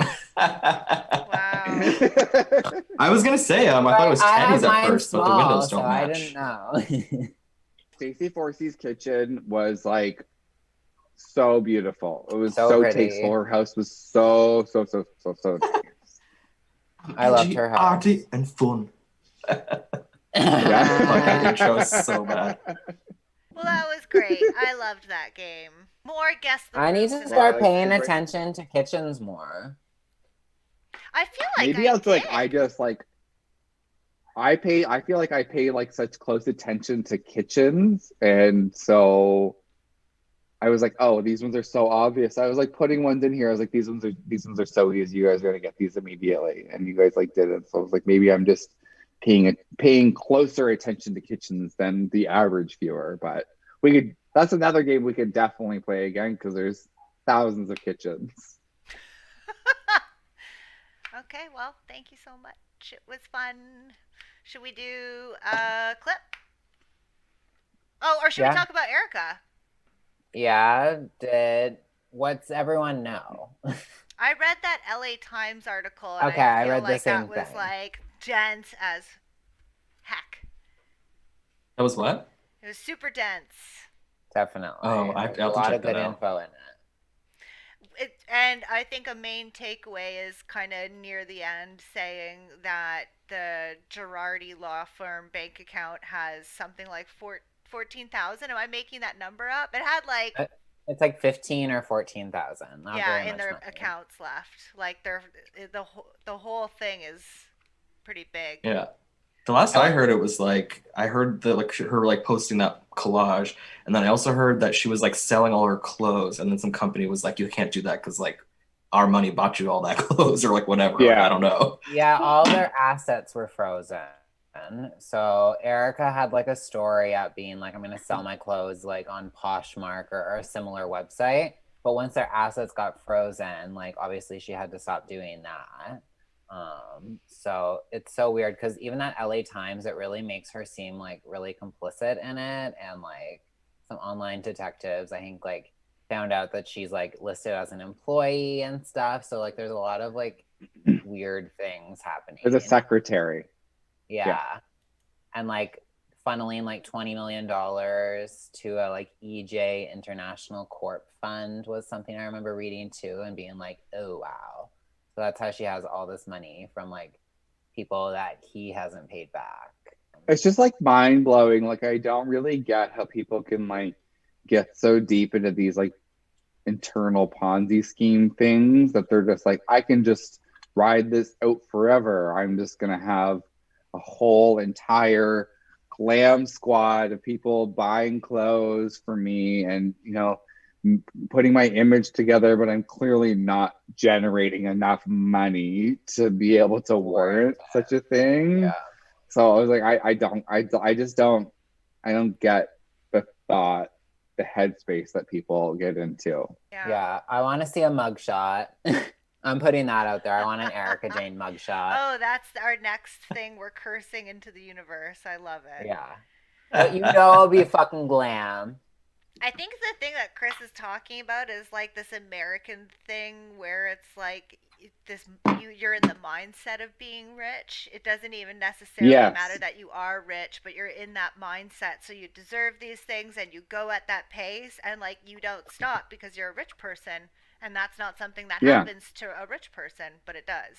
I was gonna say, I thought it was I have Teddy's at mine first, but the small, windows so don't I match. didn't know. Stacey Forsey's kitchen was like so beautiful. It was So so pretty. tasteful. Her house was so nice. I loved her house. Arty and fun. Yeah. Fuck, that intro is so bad. Well, that was great. I loved that game. More guess the I need rules to in start that. paying Right. attention to kitchens more. I feel like Maybe I I was like, did. I just like, I feel like I pay like such close attention to kitchens. And so I was like, oh, these ones are so obvious. I was like putting ones in here. I was like, these ones are so easy. You guys are going to get these immediately. And you guys like didn't. So I was like, maybe I'm just paying closer attention to kitchens than the average viewer. But that's another game we could definitely play again because there's thousands of kitchens. Okay, well, thank you so much. It was fun. Should we do a clip? Oh, or should we Yeah. talk about Erica? Yeah, what's everyone know? I read that LA Times article. And Okay, I I feel read the like same that was thing. like dense as heck. That was what? It was super dense. Definitely. Oh, I have There's to a lot check of good that out. info in it. And I think a main takeaway is kind of near the end saying that the Girardi law firm bank account has something like 14,000. Am I making that number up? It had like It's like 15 or 14,000. Not yeah, very in much their money. accounts left. Like the whole thing is pretty big. Yeah. The last I heard, it was like I heard that like her like posting that collage, and then I also heard that she was like selling all her clothes, and then some company was like, you can't do that because like our money bought you all that clothes or like whatever. Yeah. I don't know. Yeah, all their assets were frozen. So Erica had like a story at being like, I'm going to sell my clothes like on Poshmark or a similar website. But once their assets got frozen, like obviously she had to stop doing that. So it's so weird because even that LA Times, it really makes her seem like really complicit in it. And like some online detectives, I think like found out that she's like listed as an employee and stuff. So like there's a lot of like weird things happening. As a secretary. Yeah. And like funneling like $20 million to a like EJ International Corp fund was something I remember reading too and being like, oh wow. So that's how she has all this money from like people that he hasn't paid back. It's just like mind blowing. Like I don't really get how people can like get so deep into these like internal Ponzi scheme things that they're just like, I can just ride this out forever. I'm just gonna have a whole entire glam squad of people buying clothes for me and, you know, putting my image together, but I'm clearly not generating enough money to be able to warrant such a thing. Yeah. So I was like, I just don't get the thought, the headspace that people get into. Yeah, I want to see a mugshot. I'm putting that out there. I want an Erica Jane mugshot. Oh, that's our next thing. We're cursing into the universe. I love it. Yeah. But you know it'll be fucking glam. I think the thing that Chris is talking about is like this American thing where it's like this you're in the mindset of being rich. It doesn't even necessarily matter that you are rich, but you're in that mindset, so you deserve these things and you go at that pace and like you don't stop because you're a rich person, and that's not something that happens to a rich person, but it does.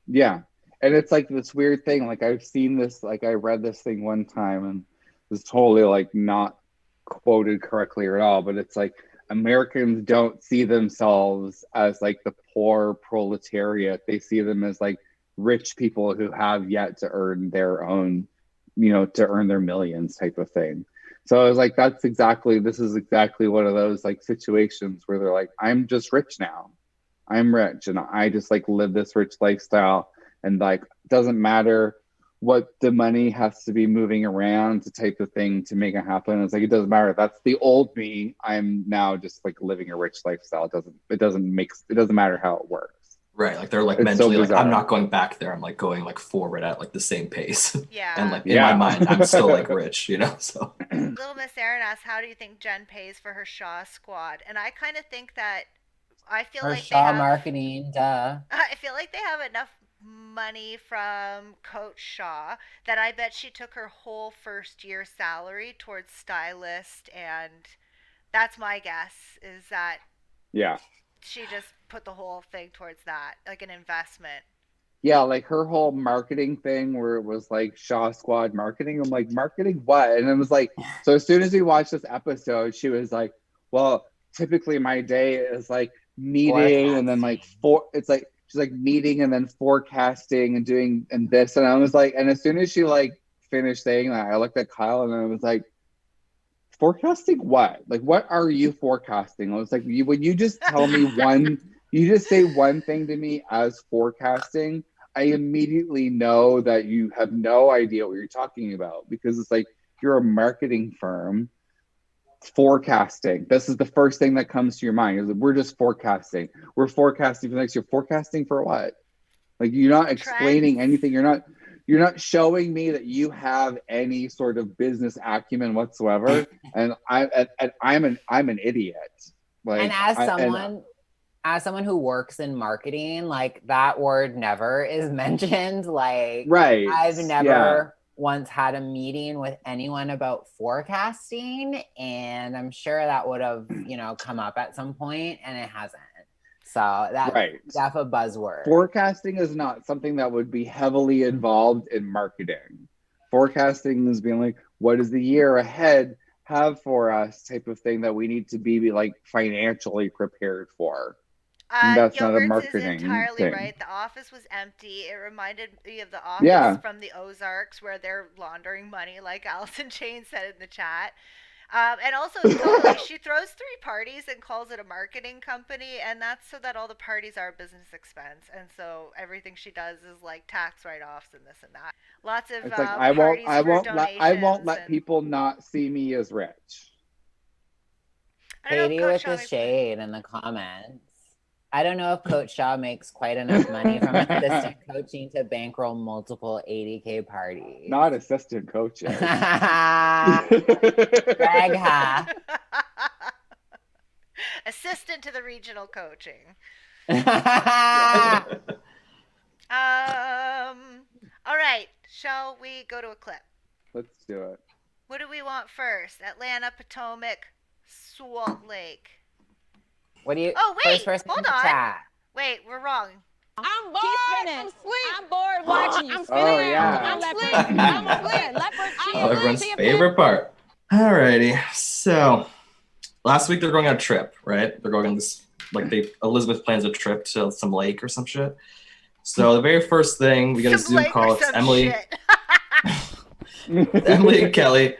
Yeah. And it's like this weird thing, like I've seen this, like I read this thing one time and it's totally like not quoted correctly at all, but it's like Americans don't see themselves as like the poor proletariat. They see them as like rich people who have yet to earn their own, you know, to earn their millions type of thing. So I was like, this is exactly one of those like situations where they're like, I'm just rich now. I'm rich and I just like live this rich lifestyle, and like doesn't matter what the money has to be moving around to type of thing to make it happen. It's like, it doesn't matter. That's the old me. I'm now just like living a rich lifestyle. It doesn't matter how it works. Right. Like they're like it's mentally so like, I'm not going back there. I'm like going like forward at like the same pace. Yeah. And like in my mind, I'm still like rich, you know? So Little Miss Erin asks, how do you think Jen pays for her Shaw squad? And I kind of think that I feel like Shaw they have marketing, duh. I feel like they have enough money from Coach Shaw that I bet she took her whole first year salary towards stylist, and that's my guess is that she just put the whole thing towards that, like an investment. Yeah, like her whole marketing thing where it was like Shaw Squad marketing. I'm like, marketing what? And it was like, so as soon as we watched this episode, she was like, well, typically my day is like meeting and then like it's like she's like meeting and then forecasting and doing and this, and I was like, and as soon as she like finished saying that, I looked at Kyle and I was like, forecasting what? Like, what are you forecasting? I was like, when you just tell me you just say one thing to me as forecasting, I immediately know that you have no idea what you're talking about, because it's like, you're a marketing firm. Forecasting, this is the first thing that comes to your mind, is that we're just forecasting. We're forecasting for next year. Forecasting for what? Like, you're not explaining anything. You're not showing me that you have any sort of business acumen whatsoever. And I'm an idiot. Like, and as someone who works in marketing, like that word never is mentioned. Like, right. I've never once had a meeting with anyone about forecasting, and I'm sure that would have, you know, come up at some point, and it hasn't. So that's a buzzword. Forecasting is not something that would be heavily involved in marketing. Forecasting is being like, what does the year ahead have for us, type of thing that we need to be like financially prepared for. That's not a marketing is entirely thing. right. The office was empty. It reminded me of the office from the Ozarks, where they're laundering money, like Allison Jane said in the chat. And also, totally, she throws 3 parties and calls it a marketing company, and that's so that all the parties are a business expense, and so everything she does is like tax write-offs and this and that. Lots of it's like, parties for donations. I won't let people not see me as rich. Katie with the shade in the comments. I don't know if Coach Shaw makes quite enough money from assistant coaching to bankroll multiple 80K parties. Not assistant coaching. Drag ha. Assistant to the regional coaching. All right. Shall we go to a clip? Let's do it. What do we want first? Atlanta, Potomac, Salt Lake. What do you? Oh wait, first hold on. Wait, we're wrong. I'm bored. I'm asleep. I'm bored watching you. Oh yeah. I'm asleep. I'm asleep. Leopard Oh, everyone's favorite part. Alrighty, so last week they're going on a trip, right? They're going on this, Elizabeth plans a trip to some lake or some shit. So the very first thing, we get a Zoom call. It's Emily. Emily and Kelly.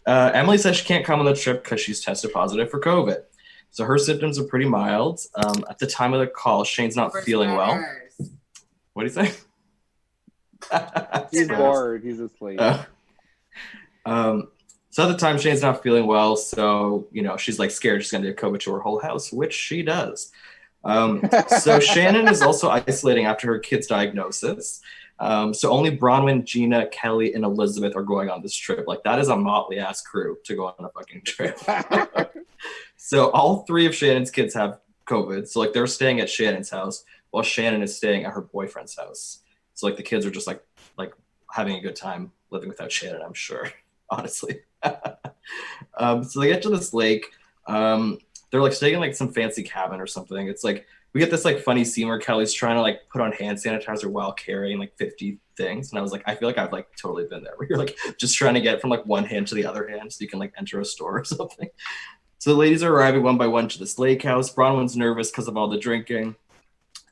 Emily says she can't come on the trip because she's tested positive for COVID. So her symptoms are pretty mild. At the time of the call, Shane's not feeling well. What do you say? He's bored. He's asleep. So at the time, Shane's not feeling well. So, she's like scared she's going to get COVID to her whole house, which she does. So Shannon is also isolating after her kid's diagnosis. So only Bronwyn, Gina, Kelly, and Elizabeth are going on this trip. Like, that is a motley ass crew to go on a fucking trip. So all three of Shannon's kids have COVID. So they're staying at Shannon's house while Shannon is staying at her boyfriend's house. So the kids are just like having a good time living without Shannon, I'm sure, honestly. So they get to this lake. They're staying in some fancy cabin or something. It's we get this funny scene where Kelly's trying to put on hand sanitizer while carrying 50 things. And I was I feel like I've totally been there, where you're just trying to get from one hand to the other hand so you can enter a store or something. So the ladies are arriving one by one to this lake house. Bronwyn's nervous because of all the drinking.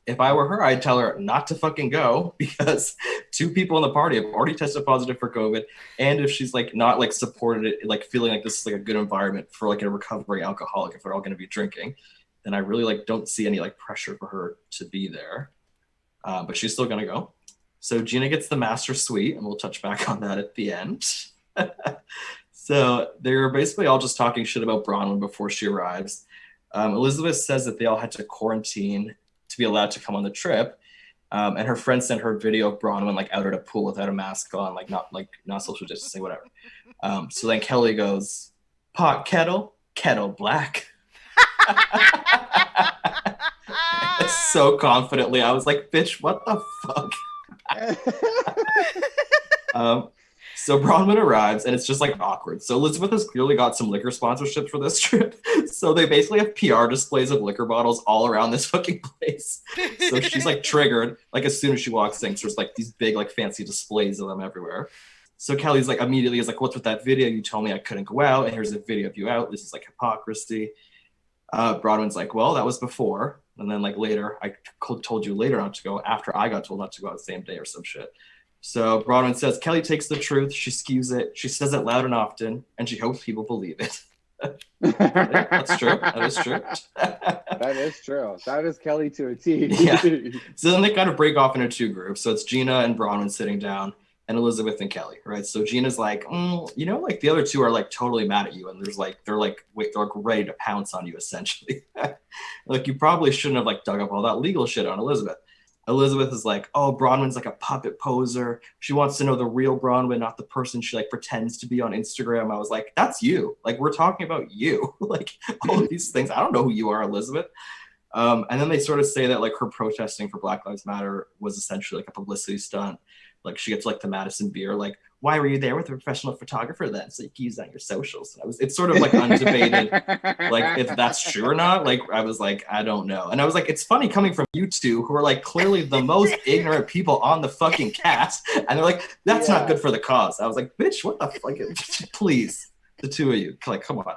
If I were her, I'd tell her not to fucking go, because 2 people in the party have already tested positive for COVID. And if she's not supported it, feeling this is a good environment for a recovering alcoholic, if they're all going to be drinking, then I really don't see any pressure for her to be there. But she's still going to go. So Gina gets the master suite, and we'll touch back on that at the end. So they're basically all just talking shit about Bronwyn before she arrives. Elizabeth says that they all had to quarantine to be allowed to come on the trip. And her friend sent her a video of Bronwyn out at a pool without a mask on, not social distancing, whatever. So then Kelly goes, pot kettle, kettle black. So confidently, I was like, bitch, what the fuck? So Bronwyn arrives, and it's just awkward. So Elizabeth has clearly got some liquor sponsorship for this trip. So they basically have PR displays of liquor bottles all around this fucking place. So she's triggered, as soon as she walks in. So there's these big, fancy displays of them everywhere. So Kelly's immediately is what's with that video? You told me I couldn't go out, and here's a video of you out. This is hypocrisy. Bronwyn's well, that was before. And then later, I told you later not to go after I got told not to go out the same day or some shit. So Bronwyn says, Kelly takes the truth, she skews it, she says it loud and often, and she hopes people believe it. That's true. That is true. That is true. That is Kelly to a T. Yeah. So then they kind of break off into 2 groups. So it's Gina and Bronwyn sitting down, and Elizabeth and Kelly, right? So Gina's the other 2 are totally mad at you, and there's they're ready to pounce on you, essentially. You probably shouldn't have dug up all that legal shit on Elizabeth. Elizabeth is oh, Bronwyn's a puppet poser. She wants to know the real Bronwyn, not the person she pretends to be on Instagram. I was that's you. We're talking about you. All of these things. I don't know who you are, Elizabeth. And then they sort of say that her protesting for Black Lives Matter was essentially a publicity stunt. She gets the Madison beer, why were you there with a professional photographer then? So you can use that on your socials. And it's sort of undebated, if that's true or not. I was I don't know. And I was it's funny coming from you 2 who are clearly the most ignorant people on the fucking cast. And they're that's not good for the cause. I was bitch, what the fuck? Please, the 2 of you, come on.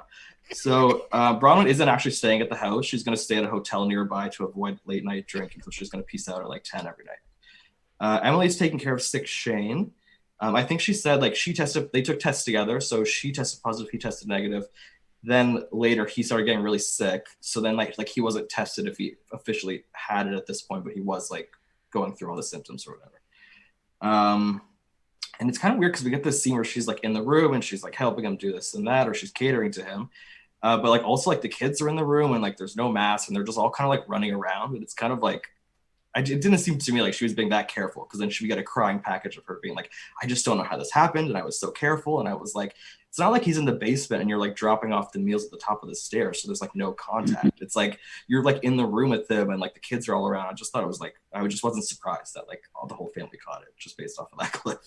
So Bronwyn isn't actually staying at the house. She's going to stay at a hotel nearby to avoid late night drinking. So she's going to peace out at 10 every night. Emily's taking care of sick Shane. I think she said they took tests together. So she tested positive, he tested negative. Then later he started getting really sick. So then he wasn't tested if he officially had it at this point, but he was going through all the symptoms or whatever. And it's kind of weird because we get this scene where she's in the room and she's helping him do this and that, or she's catering to him. But like also like the kids are in the room and like there's no mask and they're just all kind of like running around. And it's kind of like, it didn't seem to me like she was being that careful, because then she would get a crying package of her being like, I just don't know how this happened. And I was so careful. And I was like, it's not like he's in the basement and you're like dropping off the meals at the top of the stairs. So there's like no contact. It's like, you're like in the room with them and like the kids are all around. I just thought it was like, I just wasn't surprised that like the whole family caught it just based off of that clip.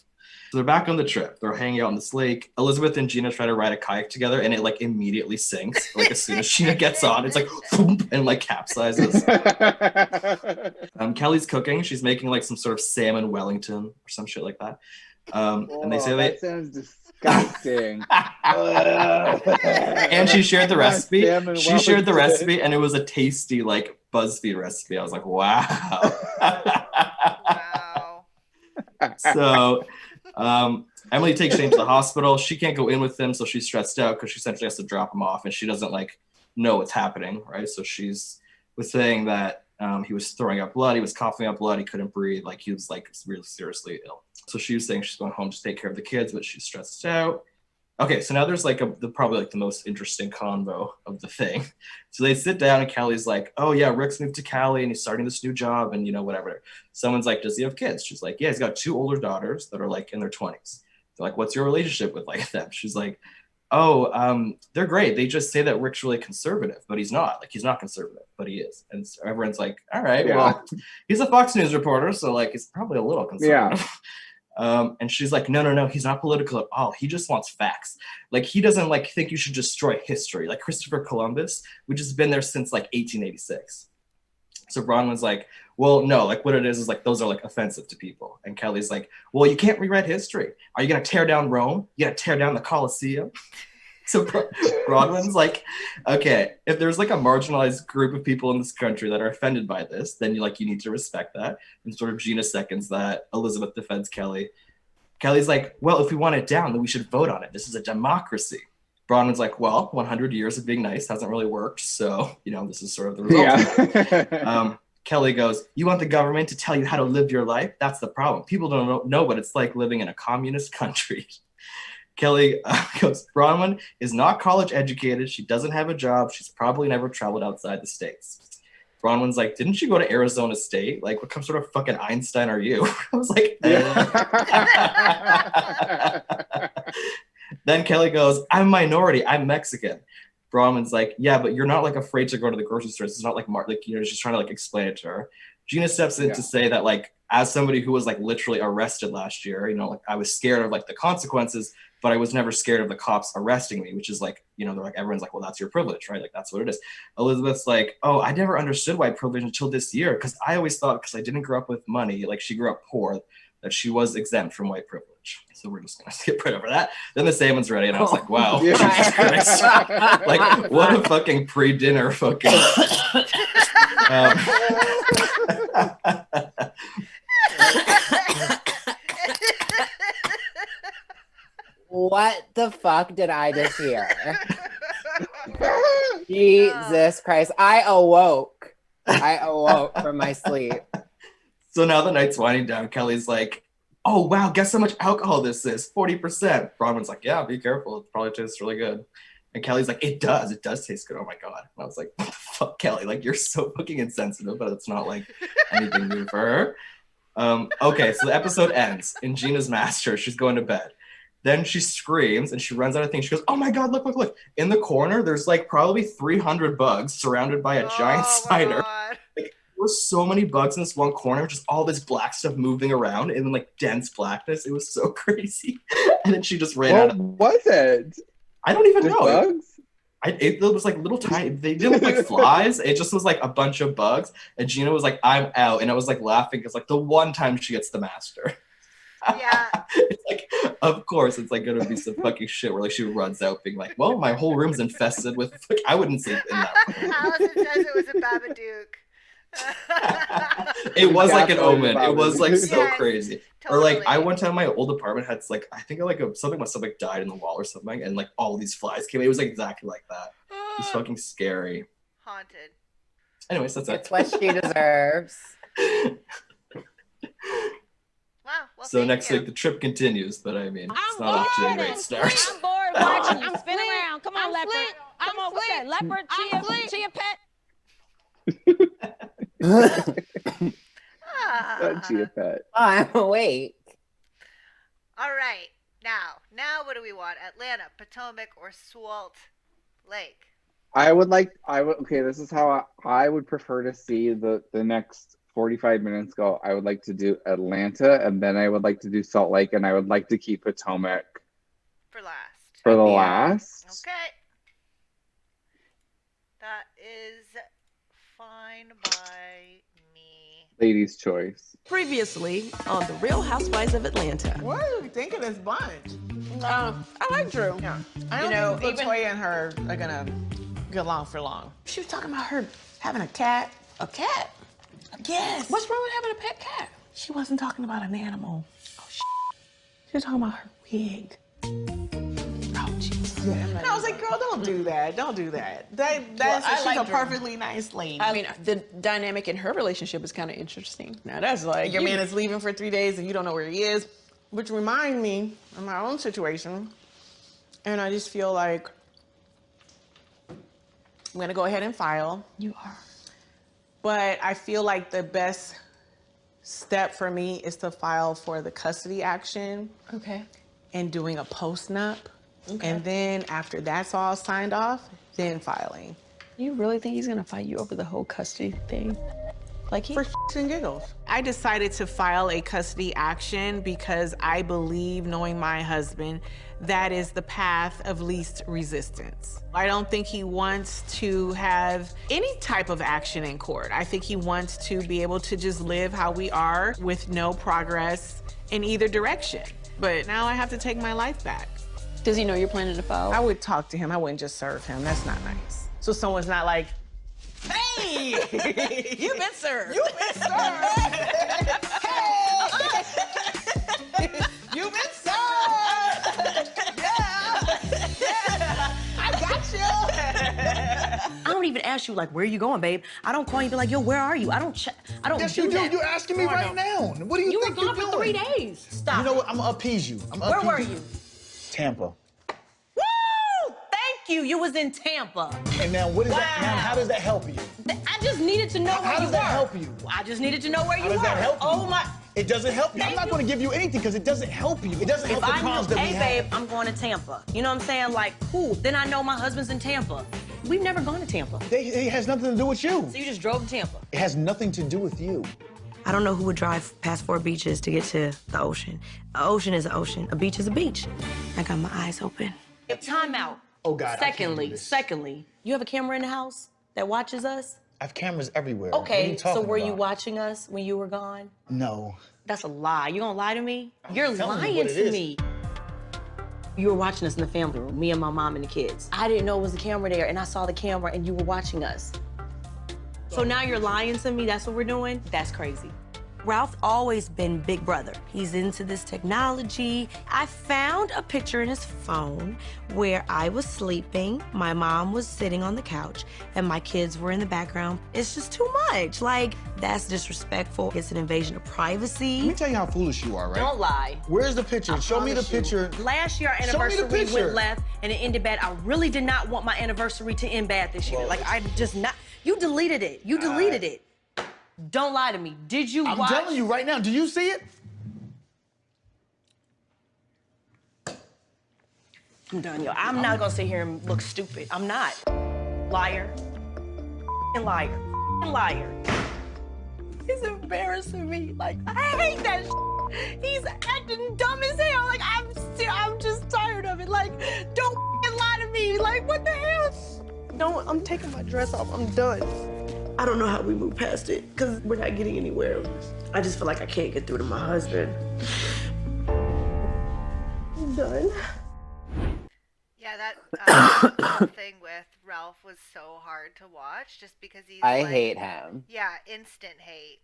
So they're back on the trip. They're hanging out on this lake. Elizabeth and Gina try to ride a kayak together and it like immediately sinks. Like as soon as Gina gets on, it's like, and like capsizes. Kelly's cooking. She's making like some sort of salmon Wellington or some shit like that. And they say that sounds disgusting. And she shared the recipe. She shared the recipe and it was a tasty like BuzzFeed recipe. I was like, wow. So Emily takes Shane to the hospital. She can't go in with them, so she's stressed out because she essentially has to drop him off and she doesn't like know what's happening, right? So she's was saying that he was throwing up blood, he was coughing up blood, he couldn't breathe, like he was like really seriously ill. So she was saying she's going home to take care of the kids, but she's stressed out. Okay, so now there's like probably like the most interesting convo of the thing. So they sit down and Callie's like, oh yeah, Rick's moved to Cali and he's starting this new job and you know, whatever. Someone's like, does he have kids? She's like, yeah, he's got 2 older daughters that are like in their 20s. They're like, what's your relationship with like them? She's like, oh, they're great. They just say that Rick's really conservative, but he's not. Like, he's not conservative, but he is. And so everyone's like, all right, well, he's a Fox News reporter, so like he's probably a little conservative. And she's like, no, he's not political at all. He just wants facts. Like, he doesn't like think you should destroy history. Like Christopher Columbus, which has been there since like 1886. So Bronwyn's like, well, no, like what it is like those are like offensive to people. And Kelly's like, well, you can't rewrite history. Are you gonna tear down Rome? You gotta tear down the Colosseum? So Bronwyn's like, okay, if there's like a marginalized group of people in this country that are offended by this, then you need to respect that. And sort of Gina seconds that. Elizabeth defends Kelly. Kelly's like, well, if we want it down, then we should vote on it. This is a democracy. Bronwyn's like, well, 100 years of being nice hasn't really worked. So, this is sort of the result. Yeah. Kelly goes, you want the government to tell you how to live your life? That's the problem. People don't know what it's like living in a communist country. Kelly goes, Bronwyn is not college educated. She doesn't have a job. She's probably never traveled outside the States. Bronwyn's like, didn't you go to Arizona State? Like, what sort of fucking Einstein are you? I was like, Then Kelly goes, I'm a minority. I'm Mexican. Bronwyn's like, yeah, but you're not like afraid to go to the grocery store. It's not like she's trying to like explain it to her. Gina steps in to say that like, as somebody who was like literally arrested last year, like I was scared of like the consequences, but I was never scared of the cops arresting me, which is like, they're like, everyone's like, well, that's your privilege, right? Like, that's what it is. Elizabeth's like, oh, I never understood white privilege until this year. Cause I always thought, cause I didn't grow up with money, like she grew up poor, that she was exempt from white privilege. So we're just gonna skip right over that. Then the salmon's ready, and I was like, wow, Jesus Christ. Like, what a fucking pre-dinner fucking. What the fuck did I just hear? Jesus Christ. I awoke from my sleep. So now the night's winding down. Kelly's like, oh, wow, guess how much alcohol this is? 40%. Bronwyn's like, yeah, be careful. It probably tastes really good. And Kelly's like, it does taste good. Oh my God. And I was like, what the fuck, Kelly? Like, you're so fucking insensitive, but it's not like anything new for her. Okay, so the episode ends in Gina's master. She's going to bed. Then she screams and she runs out of things. She goes, oh my God, look. In the corner, there's like probably 300 bugs surrounded by a giant spider. Like, there were so many bugs in this one corner, just all this black stuff moving around in like dense blackness. It was so crazy. And then she just ran out. What was it? I don't even know. Bugs? It was like little tiny, they didn't look like flies. It just was like a bunch of bugs. And Gina was like, I'm out. And I was like laughing because like the one time she gets the master. Yeah. It's like, of course, it's like gonna be some fucking shit where like she runs out being like, well, my whole room's infested with, like, I wouldn't sleep in that room. Allison says it was a Babadook. It was like an omen. It was like so Yes, crazy. totally. Or like I one time my old apartment had like, I think like something must have like died in the wall or something, and like all these flies came. It was like exactly like that. It was fucking scary. Haunted. Anyways, that's It's what she deserves. Wow. Well, So thank next you. week the trip continues, but I mean, it's I'm not off to a bored. great start. I'm bored watching you spin around. Come on, leopard. Come on, what's that? Leopard, chia pet? Chia pet. I'm awake. All right. Now what do we want? Atlanta, Potomac, or Salt Lake? Okay, this is how I would prefer to see the next 45 minutes go. I would like to do Atlanta, and then I would like to do Salt Lake, and I would like to keep Potomac For last. for the last. Okay. That is fine by me. Ladies' choice. Previously on the Real Housewives of Atlanta. What do you think of this bunch? I like Drew. Yeah. I don't think Latoya and her are gonna get along for long. She was talking about her having a cat. A cat? Yes. What's wrong with having a pet cat? She wasn't talking about an animal. Oh, shit. She was talking about her wig. Oh, jeez. Yeah, and I was like, girl, don't do that. Don't do that. She's a perfectly nice lady. I mean, the dynamic in her relationship is kind of interesting. Now that's like your man is leaving for 3 days and you don't know where he is, which reminds me of my own situation. And I just feel like I'm gonna go ahead and file. You are. But I feel like the best step for me is to file for the custody action. Okay. And doing a post-nup. Okay. And then after that's all signed off, then filing. You really think he's gonna fight you over the whole custody thing? Like For shits and giggles. I decided to file a custody action because I believe, knowing my husband, that is the path of least resistance. I don't think he wants to have any type of action in court. I think he wants to be able to just live how we are with no progress in either direction. But now I have to take my life back. Does he know you're planning to file? I would talk to him. I wouldn't just serve him. That's not nice. So someone's not like, hey! You've been served. You've been served! Hey! You've been served! Yeah! I got you! I don't even ask you, like, where are you going, babe? I don't call you and be like, yo, where are you? I don't Yes, do you that. do. You're asking me right now. What do you think you're doing? You were gone for 3 days. Stop. You know what? I'm gonna appease you. Where were you? Tampa. Woo! Thank you. You was in Tampa. And now what is that? Now how does that help you? I just needed to know where you were. How does that help you? I just needed to know where you were. How does that help you? Oh my. It doesn't help you. I'm not going to give you anything because it doesn't help you. It doesn't help the cause that we have. Hey, babe, I'm going to Tampa. You know what I'm saying? Like, cool. Then I know my husband's in Tampa. We've never gone to Tampa. It has nothing to do with you. So you just drove to Tampa? It has nothing to do with you. I don't know who would drive past 4 beaches to get to the ocean. An ocean is an ocean. A beach is a beach. I got my eyes open. Time out. Oh, God. Secondly, you have a camera in the house that watches us? I have cameras everywhere. What are Okay, you so talking were you about? watching us when you were gone? No. That's a lie. You gonna lie to me? You're telling you lying what it to is. me. You were watching us in the family room, me and my mom and the kids. I didn't know it was a camera there, and I saw the camera and you were watching us. So now you're lying to me? That's what we're doing? That's crazy. Ralph's always been big brother. He's into this technology. I found a picture in his phone where I was sleeping, my mom was sitting on the couch, and my kids were in the background. It's just too much. Like, that's disrespectful. It's an invasion of privacy. Let me tell you how foolish you are, right? Don't lie. Where's the picture? Show me the picture. Last year, our Show me the anniversary picture. went left and it ended bad. I really did not want my anniversary to end bad this year. Well, like, I just not. You deleted it. You deleted it. Don't lie to me. Did you watch? I'm telling you right now. Do you see it? I'm done, yo. I'm not gonna sit here and look stupid. I'm not. Liar. Liar. Liar. He's embarrassing me. Like, I hate that shit. He's acting dumb as hell. Like, I'm just tired of it. Like, don't lie to me. Like, what the hell? Don't, I'm taking my dress off. I'm done. I don't know how we move past it, because we're not getting anywhere. I just feel like I can't get through to my husband. I'm done. Yeah, that whole thing with Ralph was so hard to watch just because he's I hate him. Yeah, instant hate.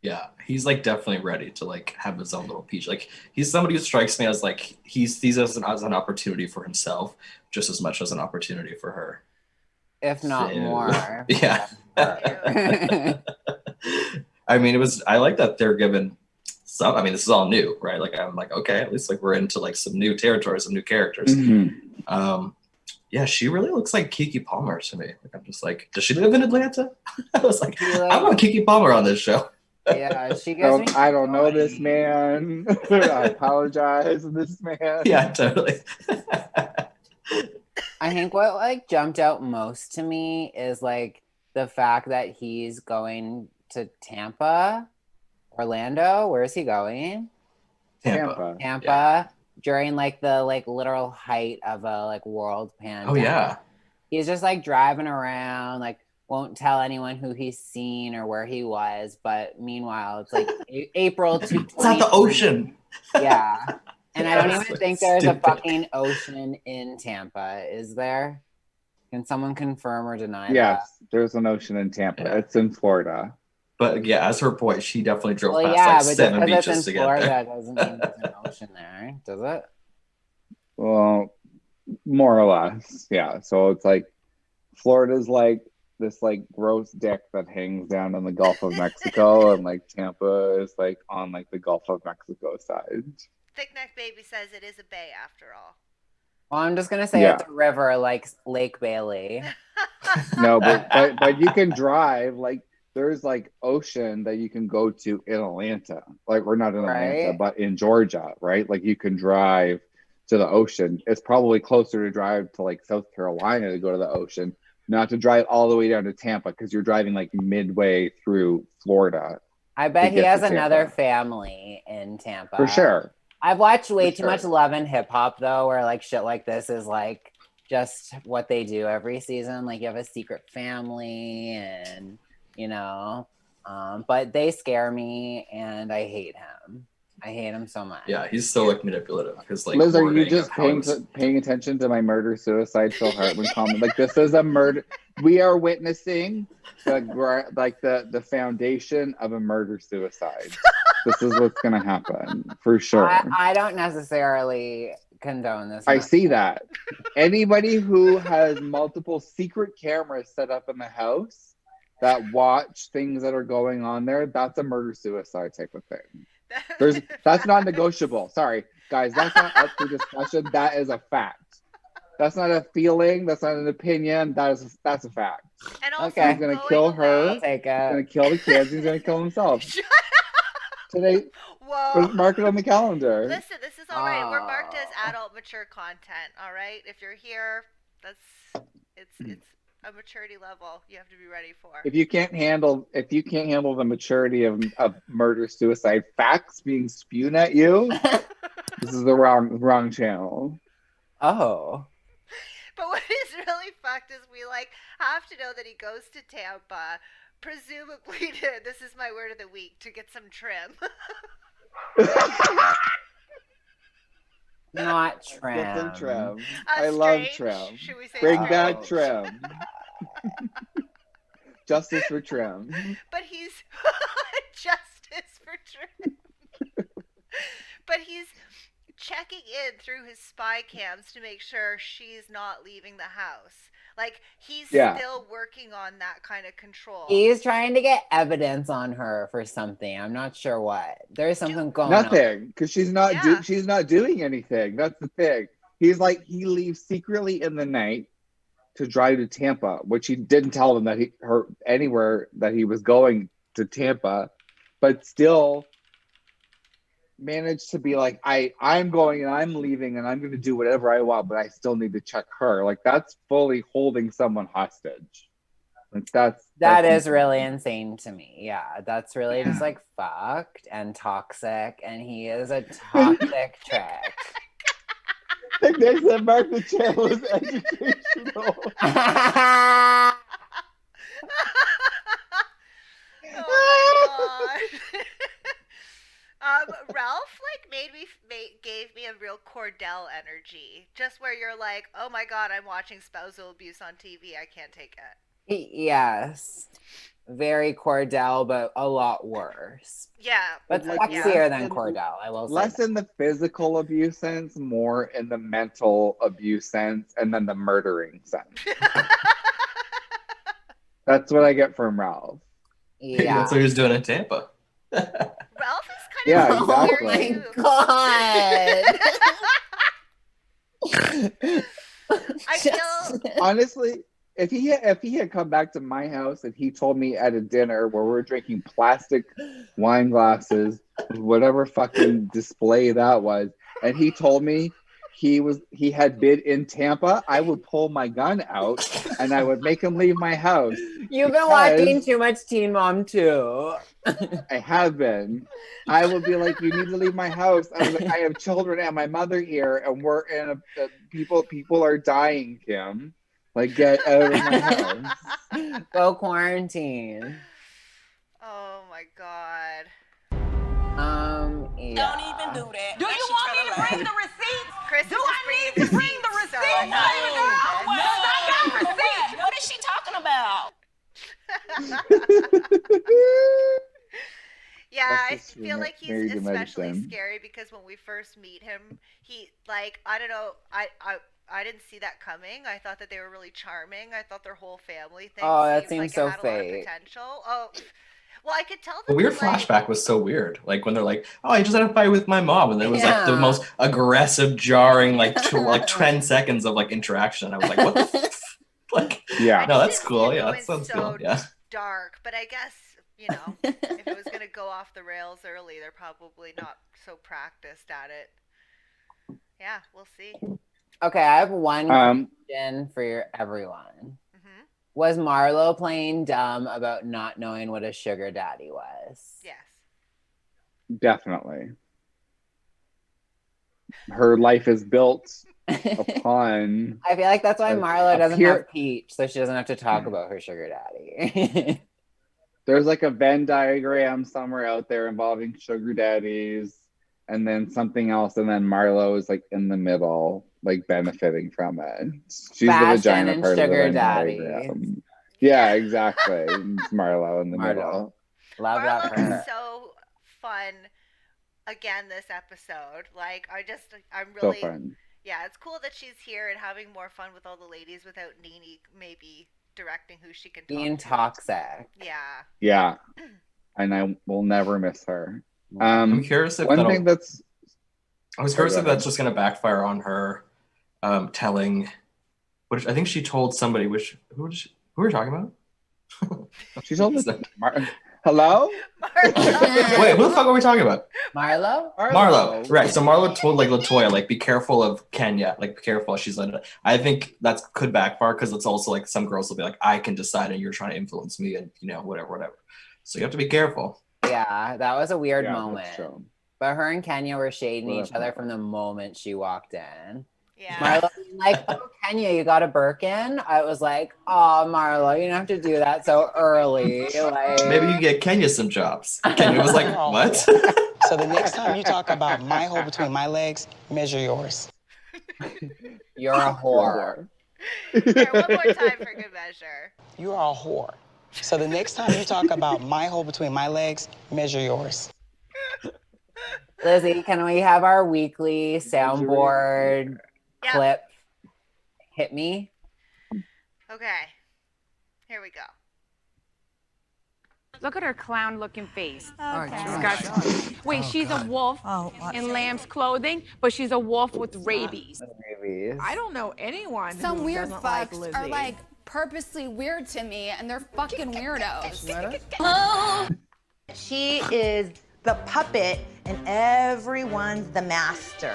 Yeah, he's like definitely ready to like have his own little peach. Like he's somebody who strikes me as like he sees as an opportunity for himself just as much as an opportunity for her. If not more. Yeah. I mean, I like that they're given some, I mean, this is all new, right? Like, I'm like, okay, at least like we're into like some new territory, some new characters. Mm-hmm. Yeah, she really looks like Kiki Palmer to me. Like, I'm just like, does she live in Atlanta? I was like, I want Kiki Palmer on this show. Yeah, she gives me. I don't know this man. I apologize, this man. Yeah, totally. I think what like jumped out most to me is like the fact that he's going to Tampa, Orlando. Where is he going? Tampa. Yeah. During like the like literal height of a like world pandemic. Oh yeah. He's just like driving around, like won't tell anyone who he's seen or where he was. But meanwhile, it's like April 2020. It's at the ocean. Yeah. And I don't even Like think there's stupid. a fucking ocean in Tampa. Is there? Can someone confirm or deny that? Yes, there's an ocean in Tampa. Yeah. It's in Florida. But yeah, as her point, she definitely drove Well, past yeah, like but 7 just because beaches it's to in get Florida there. doesn't mean there's an ocean there, does it? Well, more or less, yeah. So it's like Florida's like this like gross dick that hangs down in the Gulf of Mexico, and like Tampa is like on like the Gulf of Mexico side. Thick Neck Baby says it is a bay after all. Well, I'm just gonna say it's a river like Lake Bailey. No, but you can drive like there's like ocean that you can go to in Atlanta. Like we're not in Atlanta, Right. but in Georgia, right? Like you can drive to the ocean. It's probably closer to drive to like South Carolina to go to the ocean, not to drive all the way down to Tampa because you're driving like midway through Florida. I bet to he get has to Tampa. another family in Tampa. For sure. I've watched way For too much sure. Love and Hip Hop though, where like shit like this is like just what they do every season. Like you have a secret family and you know, but they scare me and I hate him. I hate him so much. Yeah, he's so like manipulative. His like Liz, are you wording just of how it was- paying attention to my murder suicide Phil Hartman comment? Like this is a murder. We are witnessing the foundation of a murder suicide. This is what's gonna happen for sure. I don't necessarily condone this. I see that. Anybody who has multiple secret cameras set up in the house that watch things that are going on there, that's a murder suicide type of thing. That's not negotiable. Sorry, guys, that's not up for discussion. That is a fact. That's not a feeling. That's not an opinion. That's a fact. And also, Okay. He's gonna kill her. Take He's gonna kill the kids. He's gonna kill himself. Today, Whoa. mark it on the calendar. Listen, this is all right. We're marked as adult mature content. All right, if you're here, it's a maturity level you have to be ready for. If you can't handle the maturity of murder suicide facts being spewed at you, this is the wrong channel. Oh. But what is really fucked is we like have to know that he goes to Tampa, presumably this is my word of the week, to get some trim. Not trim. Get some trim. I love trim. Should we say Bring strange? back trim. Justice for trim. But he's justice for trim. But he's checking in through his spy cams to make sure she's not leaving the house. Like he's still working on that kind of control. He's trying to get evidence on her for something. I'm not sure what. There's something going on. Nothing, because she's not doing anything. That's the thing. He's like he leaves secretly in the night to drive to Tampa, which he didn't tell them that anywhere that he was going to Tampa, but still managed to be like, I'm going and I'm leaving and I'm going to do whatever I want, but I still need to check her. Like that's fully holding someone hostage. Like that is really insane to me. Yeah, that's really just like fucked and toxic, and he is a toxic trick. They said Mark the channel is educational. Oh my God. Ralph gave me a real Cordell energy, just where you're like, oh my God, I'm watching spousal abuse on TV. I can't take it. Yes, very Cordell, but a lot worse. Yeah, but like, sexier than Cordell. I will say less that. in the physical abuse sense, more in the mental abuse sense, and then the murdering sense. That's what I get from Ralph. Yeah, that's what he was doing in Tampa. Ralph is kind of exactly. Oh my God. I feel Honestly, if he had come back to my house and he told me at a dinner where we're drinking plastic wine glasses, whatever fucking display that was, and he told me he had been in Tampa, I would pull my gun out and I would make him leave my house. You've been watching too much Teen Mom 2. I have been. I would be like, you need to leave my house. I was like, I have children and my mother here, and we're in people are dying, Kim. Like, get out of my house. Go quarantine. Oh my God. Yeah. Don't even do that. Do you want me to bring the receipts? Chris, Do I need to bring the receipts? No. Because I got receipts. What is she talking about? Yeah, I That's just feel like he's very especially medicine. scary because when we first meet him, he like I don't know, I didn't see that coming. I thought that they were really charming. I thought their whole family thing that seemed seems like so it had a lot of fake. potential. Oh, well, I could tell The that weird like, flashback was so weird. Like when they're like, "Oh, I just had a fight with my mom," and there was like the most aggressive, jarring, like 10 seconds of like interaction. I was like, "What the?" Like, yeah, no, that's cool. Yeah, that sounds so cool. Yeah, dark, but I guess if it was gonna go off the rails early, they're probably not so practiced at it. Yeah, we'll see. Okay, I have one question for everyone. Mm-hmm. Was Marlo playing dumb about not knowing what a sugar daddy was? Yes. definitely. Her life is built upon. I feel like that's why Marlo doesn't here- have Peach, so she doesn't have to talk about her sugar daddy. There's like a Venn diagram somewhere out there involving sugar daddies and then something else, and then Marlo is like in the middle, like benefiting from it. She's Fashion the vagina and part of the sugar Venn daddy. diagram. Yeah, exactly. It's Marlo in the middle. Love that for Marlo her. is so fun again this episode. Like I'm So really fun. Yeah, it's cool that she's here and having more fun with all the ladies without Nene maybe directing who she can talk Being to. toxic. Yeah. Yeah. And I will never miss her. I'm curious if one thing that's. I was curious if that's just going to backfire on her telling, which I think she told somebody, who were we talking about? She told us. Hello? Wait, who the fuck are we talking about? Marlo? Right. So Marlo told like LaToya, like, be careful of Kenya. Like, be careful. She's like, I think that could backfire because it's also like some girls will be like, I can decide and you're trying to influence me and whatever. So you have to be careful. Yeah, that was a weird Yeah, moment. that's true. But her and Kenya were shading Well, each other from the moment she walked in. Yeah. Marlo being like, oh, Kenya, you got a Birkin? I was like, oh, Marlo, you don't have to do that so early. Like, Maybe you get Kenya some jobs. Kenya was like, what? So the next time you talk about my hole between my legs, measure yours. You're a whore. Here, one more time for good measure. You are a whore. So the next time you talk about my hole between my legs, measure yours. Lizzie, can we have our weekly soundboard clip? Hit me. Okay. Here we go. Look at her clown-looking face. Okay. Wait, she's a wolf in lamb's clothing, but she's a wolf with rabies. I don't know anyone Some who weird doesn't like fucks Lizzie. are like purposely weird to me, and they're fucking weirdos. She is the puppet and everyone's the master.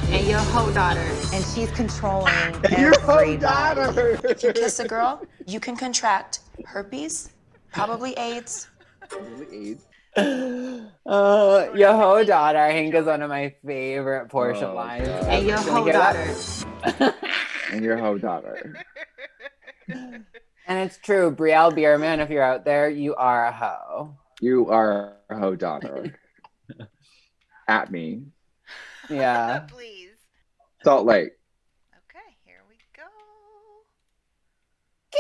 And your hoe daughter. And she's controlling Your hoe everybody. daughter. If you kiss a girl, you can contract herpes, probably AIDS. Your hoe daughter, I think, is one of my favorite Portia lines. God. And your Can we hoe get daughter. that? And your hoe daughter. And it's true, Brielle Bierman, if you're out there, you are a hoe. You are a hoe daughter. At me. Yeah. Please. Salt Lake. Okay, here we go.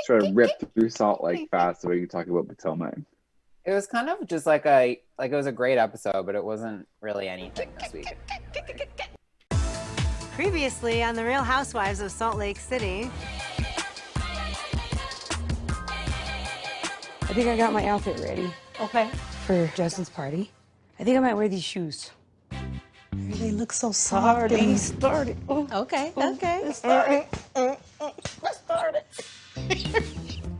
Try to rip through Salt Lake fast so we can talk about Potomac. It was kind of just like it was a great episode, but it wasn't really anything this week. Previously on the Real Housewives of Salt Lake City. I think I got my outfit ready. Okay. For Justin's party. I think I might wear these shoes. They look so soft. He started. Okay. It started.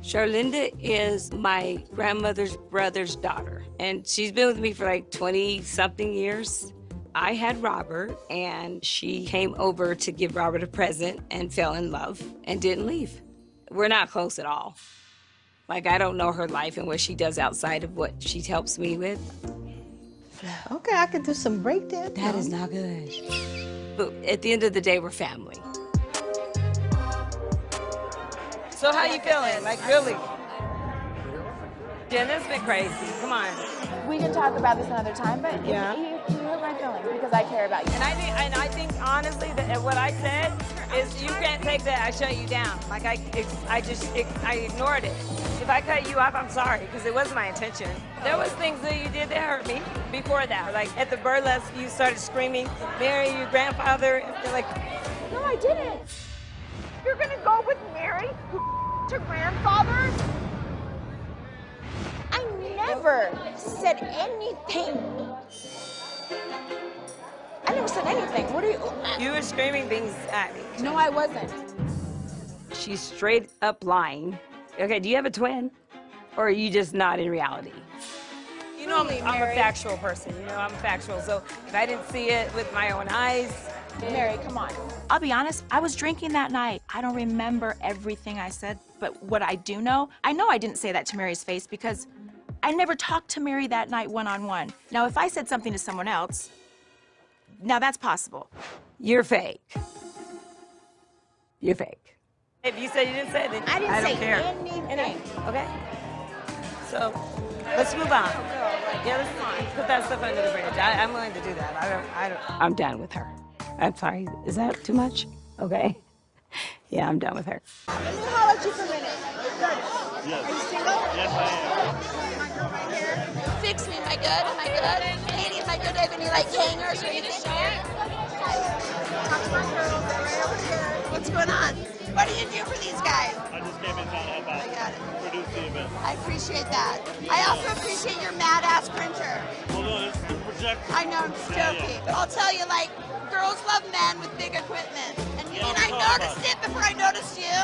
Charlinda is my grandmother's brother's daughter, and she's been with me for like 20-something years. I had Robert, and she came over to give Robert a present and fell in love and didn't leave. We're not close at all. Like, I don't know her life and what she does outside of what she helps me with. Okay, I could do some breakdance. That is not good. But at the end of the day, we're family. So how you feeling? Like, really? Jen, it's been crazy. Come on. We can talk about this another time, but Yeah. you hurt my feelings because I care about you. And I think honestly that what I said is you can't take that. I shut you down. Like I ignored it. If I cut you off, I'm sorry because it wasn't my intention. There was things that you did that hurt me before that. Like at the burlesque, you started screaming, "Mary, your grandfather." And like, No, I didn't. You're gonna go with Mary, who her grandfather? I never said anything. I never said anything. What are you? you were screaming things at me. No, I wasn't. She's straight up lying. Okay, do you have a twin, or are you just not in reality? You know, I'm a factual person. You know, I'm factual. So if I didn't see it with my own eyes. Mary, come on. I'll be honest, I was drinking that night. I don't remember everything I said, but what I do know, I know I didn't say that to Mary's face because I never talked to Mary that night one-on-one. Now, if I said something to someone else, now that's possible. You're fake. You're fake. If you said you didn't say it, then I didn't don't say care. anything. Okay. So let's move on. Yeah, let's put that stuff under the bridge. I'm willing to do that. I'm done with her. I'm sorry. Is that too much? Okay. Yeah, I'm done with her. Let me holler at you for a minute. Yes. Are you single? Yes, I am. My girl right here. Fix me, am I good? Am I good? Katie, am I good? Do I have any like hangers or anything? Talk to my girls. They're right over here. What's going on? What do you do for these guys? I just came in town to help out. I got it. Produce the event. I appreciate that. I also appreciate your mad-ass printer. Hold on, it's the projector. I know, I'm just joking. But I'll tell you, like, girls love men with big equipment. And I noticed it before I noticed you.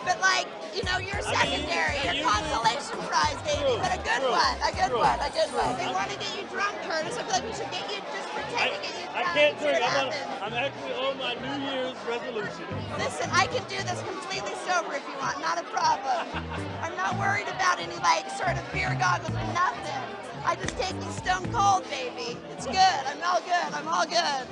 But, like, you know, you're secondary. You're consolation prize, baby. But a good one. A good one. A good one. They want to get you drunk, Curtis. I feel like we should get you, just pretend to get you drunk. I can't See drink. what I'm actually on my New Year's resolution. Listen, I can do this completely sober if you want, not a problem. I'm not worried about any, like, sort of beer goggles or nothing. I just take you stone cold, baby. It's good. I'm all good. I'm all good.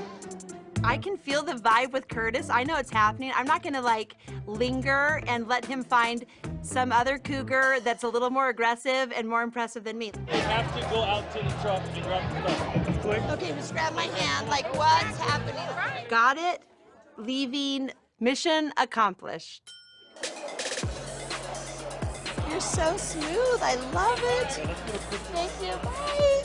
I can feel the vibe with Curtis. I know it's happening. I'm not gonna like linger and let him find some other cougar that's a little more aggressive and more impressive than me. They have to go out to the truck and grab the stuff. Quick. Okay, just grab my hand. Like, what's happening? Got it? Leaving, mission accomplished. You're so smooth. I love it. Thank you. Bye.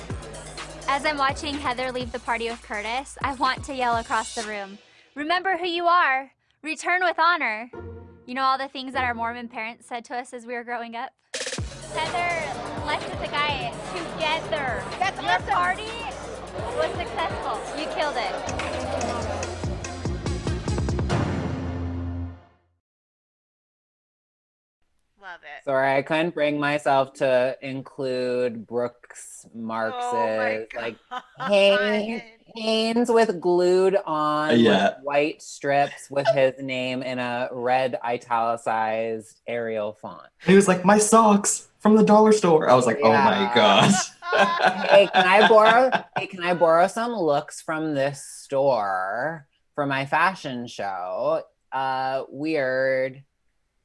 As I'm watching Heather leave the party with Curtis, I want to yell across the room, "Remember who you are! Return with honor!" You know all the things that our Mormon parents said to us as we were growing up? Heather left with the guy together. That's Your awesome. party was successful. You killed it. Love it. Sorry, I couldn't bring myself to include Brooks Marx's like Haynes with glued on Yeah. with white strips with his name in a red italicized Arial font. He was like, "My socks from the dollar store." I was like, "Oh my gosh." Hey, can I borrow some looks from this store for my fashion show? Weird.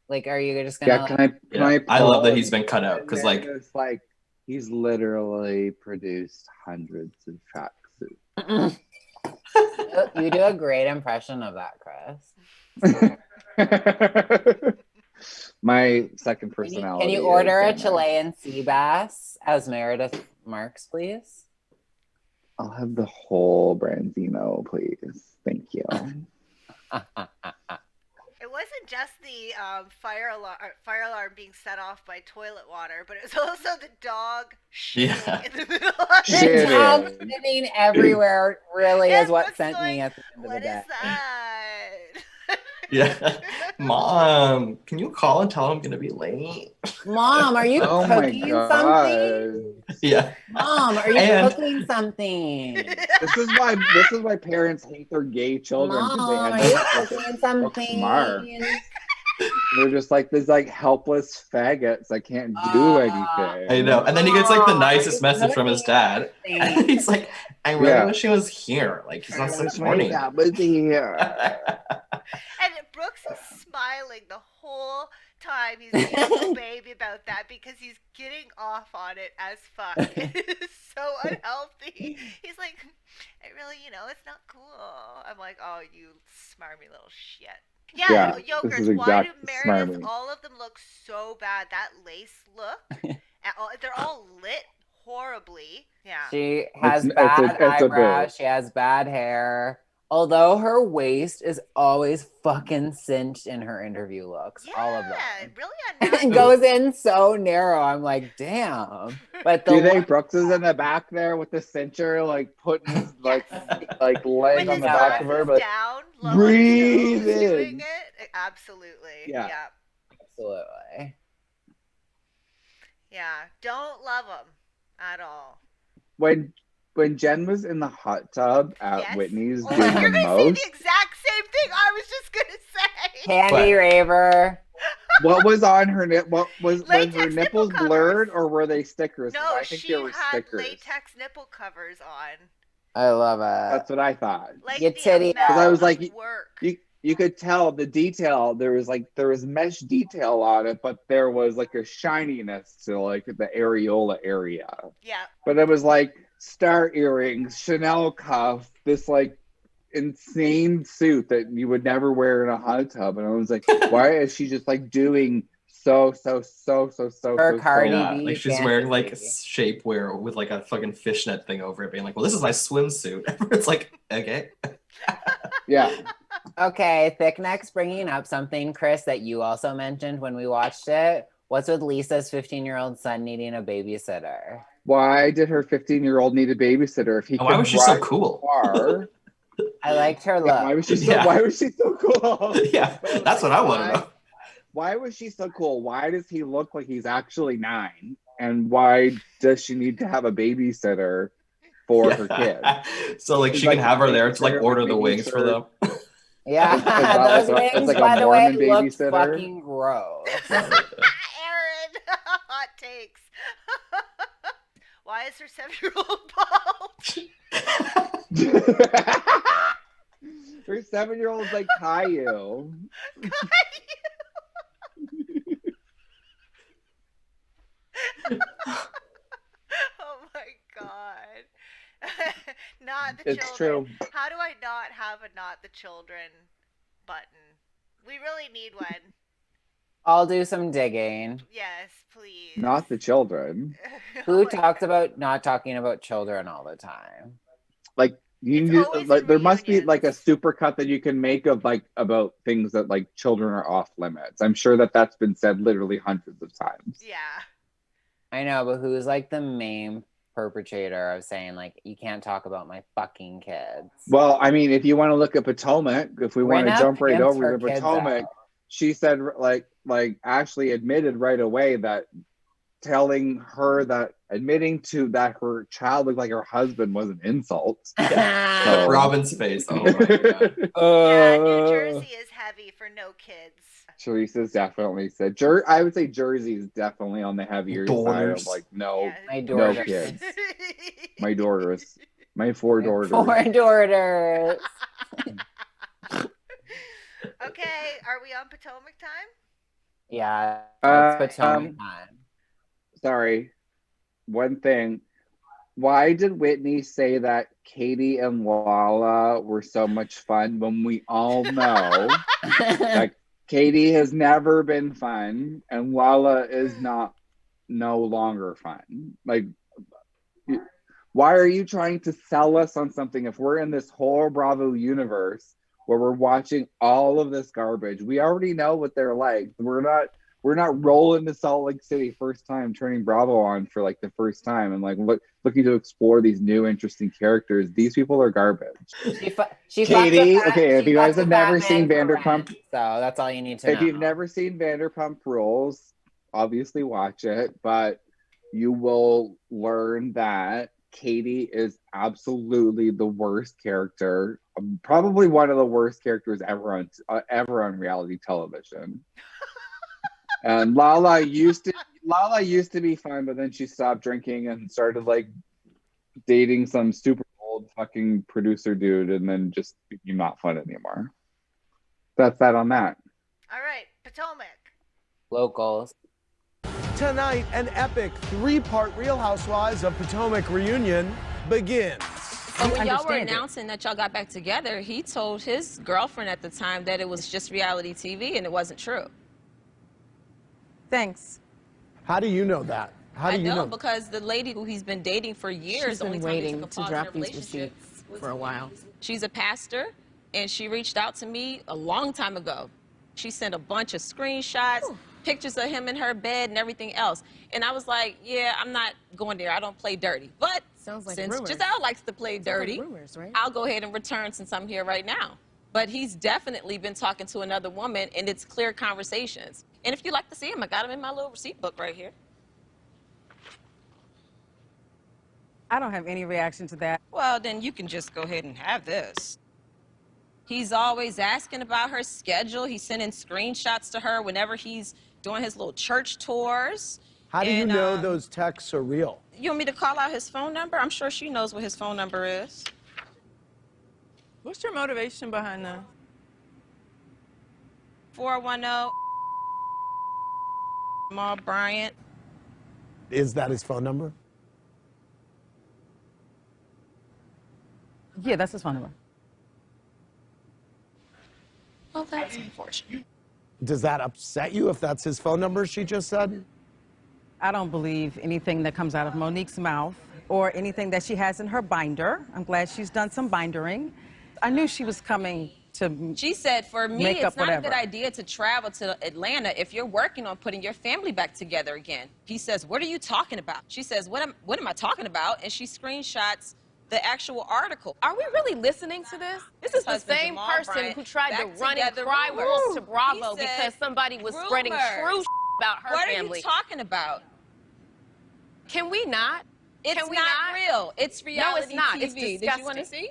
Like, are you just gonna? Yeah, I love that he's been cut out because, like, it's like he's literally produced hundreds of tracksuits. You do a great impression of that, Chris. My second personality. Can you order a is Chilean sea bass as Meredith Marks, please? I'll have the whole Branzino, please. Thank you. It wasn't just the fire alarm being set off by toilet water, but it was also the dog shitting in the middle of The dog it. shitting everywhere really is what Brooke's sent me like, at the end of the what day. is that? Yeah. Mom, can you call and tell I'm gonna be late? Mom, are you Oh my cooking something? god. Yeah. Mom, are you And- cooking something? This is why parents hate their gay children, because they Mom, end are you up with cooking book smart. something? They're just like these like helpless faggots that can't do anything. I know. And then he gets like the nicest Mom, are you message from his cooking dad. And something? he's like, I really wish he was here. Like he's not I wish my supporting. dad was here. And Brooks is smiling the whole time he's being a little baby about that because he's getting off on it as fuck. It is so unhealthy. He's like, I really, it's not cool. I'm like, oh, you smarmy little shit. Yeah, this is Yogurts, why do exact Meredith, smarmy. all of them look so bad? That lace look, they're all lit horribly. Yeah. She has It's bad a eyebrows. boo. She has bad hair. Although her waist is always fucking cinched in her interview looks. All of them. Really It goes in so narrow. I'm like, damn. But Do you the think Brooks is in the back there with the cincher, like putting his like laying on the back of her, but down, breathe doing in. it? Absolutely. Yeah. Absolutely. Yeah. Don't love them at all. When Jen was in the hot tub at Whitney's doing You're the gonna most, say the exact same thing I was just gonna say. Candy Raver. what was on her was her Latex nipples nipple blurred or were they stickers? 'Cause No, I think she they were had stickers. latex nipple covers on. I love it. That's what I thought. Like Your titty Because I was out. like, you could tell the detail. There was mesh detail on it, but there was like a shininess to like the areola area. Yeah. But it was like star earrings, Chanel cuff, this like insane suit that you would never wear in a hot tub. And I was like, why is she just like doing so Cardi Yeah, B like she's wearing like shapewear with like a fucking fishnet thing over it, being like, well, this is my swimsuit. It's like, okay. Yeah. Okay, Thick Neck's bringing up something, Chris, that you also mentioned when we watched it. What's with Lisa's 15-year-old son needing a babysitter? Why did her 15-year-old need a babysitter if he Why could was she so drive cool? Car? I liked her look. Yeah, why was she so cool? Yeah, that's what I want to know. Why was she so cool? Why does he look like he's actually 9? And why does she need to have a babysitter for her kid? So like she can have her there to like order the wings for them. Yeah, those wings, like by a the way, Mormon looked babysitter. fucking gross. Aaron, hot takes. Why is her 7-year-old bald? Her 7-year-old's like Caillou. Oh my god. Not the It's children. true. How do I not have a not the children button? We really need one. I'll do some digging. Yes, please. Not the children. Who talks about not talking about children all the time? Like there must be like a supercut that you can make of like about things that like children are off limits. I'm sure that's been said literally hundreds of times. Yeah. I know, but who's like the main perpetrator of saying like you can't talk about my fucking kids? Well, I mean, if you want to look at Potomac, if we want to Rinna jump right pimps over her to kids Potomac, out. she said like Ashley admitted right away that admitting to that her child looked like her husband was an insult. Yeah. So- Robin's face. Oh my god. Yeah, New Jersey is heavy for no kids. Teresa's definitely said. I would say Jersey's definitely on the heavier side of like no kids. My daughters, my 4 daughters. 4 daughters. Okay, are we on Potomac time? Yeah, it's Potomac time. Sorry, one thing. Why did Whitney say that Katie and Lala were so much fun when we all know that Katie has never been fun and Lala is no longer fun? Like, why are you trying to sell us on something if we're in this whole Bravo universe where we're watching all of this garbage. We already know what they're like. We're not rolling to Salt Lake City first time, turning Bravo on for like the first time and like looking to explore these new interesting characters. These people are garbage. She Katie, fucked a fat- okay, if she you guys fucked a have fat never man seen for Vanderpump, rent, so that's all you need to know. if you've never seen Vanderpump Rules, obviously watch it, but you will learn that Katie is absolutely the worst character, probably one of the worst characters ever on reality television. And Lala used to be fun, but then she stopped drinking and started like dating some super old fucking producer dude, and then just became not fun anymore. That's that on that. All right, Potomac. Locals. Tonight, an epic 3-part Real Housewives of Potomac reunion begins. But when y'all were announcing that y'all got back together, he told his girlfriend at the time that it was just reality TV and it wasn't true. Thanks. How do you know that? How do I you know know? because the lady who he's been dating for years, She's been only time waiting they took a to pause in drop their these relationship receipts for a while. She's a pastor, and she reached out to me a long time ago. She sent a bunch of screenshots, pictures of him in her bed and everything else. And I was like, yeah, I'm not going there. I don't play dirty. But Sounds like since rumors. Giselle likes to play Sounds like dirty, rumors, right? I'll go ahead and return since I'm here right now. But he's definitely been talking to another woman, and it's clear conversations. And if you'd like to see him, I got him in my little receipt book right here. I don't have any reaction to that. Well, then you can just go ahead and have this. He's always asking about her schedule. He's sending screenshots to her whenever he's doing his little church tours. How do you know those texts are real? You want me to call out his phone number? I'm sure she knows what his phone number is. What's your motivation behind that? 410 Jamal Bryant. Is that his phone number? Yeah, that's his phone number. Well, that's unfortunate. Does that upset you if that's his phone number, she just said? I don't believe anything that comes out of Monique's mouth or anything that she has in her binder. I'm glad she's done some bindering. I knew she was coming to She said, for me, make it's up not a whatever. good idea to travel to Atlanta if you're working on putting your family back together again. He says, what are you talking about? She says, what am I talking about? And she screenshots the actual article. Are we really listening to this? This is the Husband, same Jamal person Bryant, who tried to back run and together, cry rumors. wolf to Bravo He said, because somebody was spreading true rumors. about her What family. are you talking about? Can we not? It's Can we not real. It's reality No, it's not. TV. It's Did disgusting. you want to see?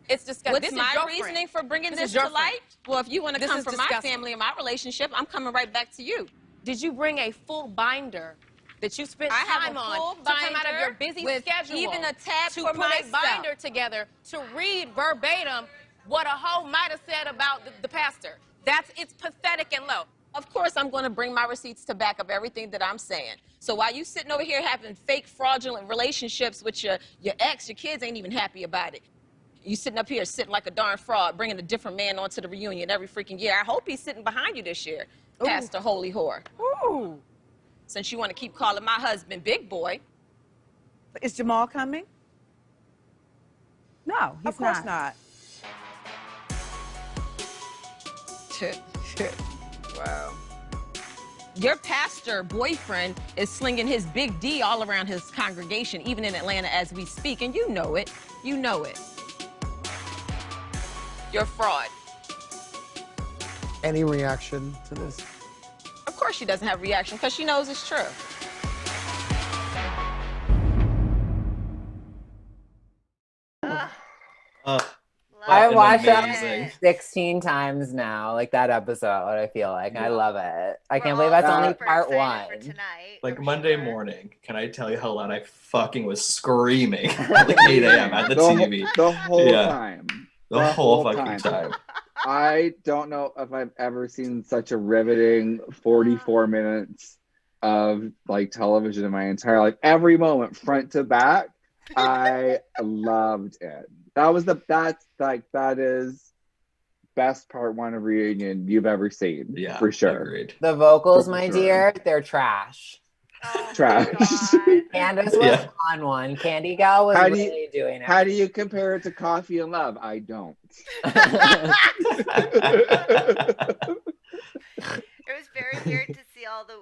It's disgusting. What's This is my your friend. reasoning for bringing This this is your to light? friend. Well, if you want to This come is from my disgusting. family and my relationship, I'm coming right back to you. Did you bring a full binder that you spent I have time a on full to come out of binder your busy with schedule? even a tab to for put myself. a binder together to read verbatim what a hoe might have said about the pastor. It's pathetic and low. Of course, I'm going to bring my receipts to back up everything that I'm saying. So while you sitting over here having fake, fraudulent relationships with your ex, your kids ain't even happy about it. You sitting up here sitting like a darn fraud, bringing a different man onto the reunion every freaking year. I hope he's sitting behind you this year, Pastor Holy Whore. Ooh. Since you want to keep calling my husband Big Boy. Is Jamal coming? No, he's Of course not. Wow. Your pastor boyfriend is slinging his big D all around his congregation, even in Atlanta as we speak, and you know it. You know it. You're a fraud. Any reaction to this? Of course she doesn't have a reaction, because she knows it's true. I watched amazing. that 16 times now, like that episode, I feel like. I love it. I can't believe that's only part one. Like Monday morning, can I tell you how loud I fucking was screaming at like 8 a.m. at the TV? The whole Yeah. time. The whole fucking time. I don't know if I've ever seen such a riveting 44 minutes of like television in my entire life. Every moment, front to back, I loved it. That is best part one of Reunion you've ever seen. Yeah, for sure. agreed. The vocals, For my sure. dear, they're trash. Trash. Candace was on one. Candy Gal was really doing it. How do you compare it to Coffee and Love? I don't. It was very weird to see all the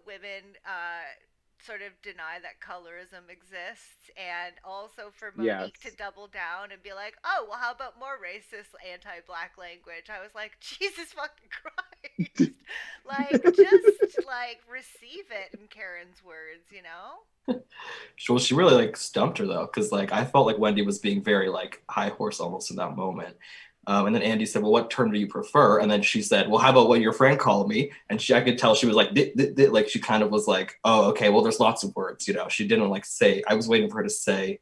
women sort of deny that colorism exists, and also for Monique to double down and be like, oh, well, how about more racist anti-black language? I was like, Jesus fucking Christ. Like, just, like, receive it in Karen's words, you know? Well, she really, like, stumped her, though, because, like, I felt like Wendy was being very, like, high horse almost in that moment. And then Andy said, well, what term do you prefer? And then she said, well, how about what your friend called me? And I could tell she was like, like she kind of was like, oh, okay, well, there's lots of words, you know. She didn't like say, I was waiting for her to say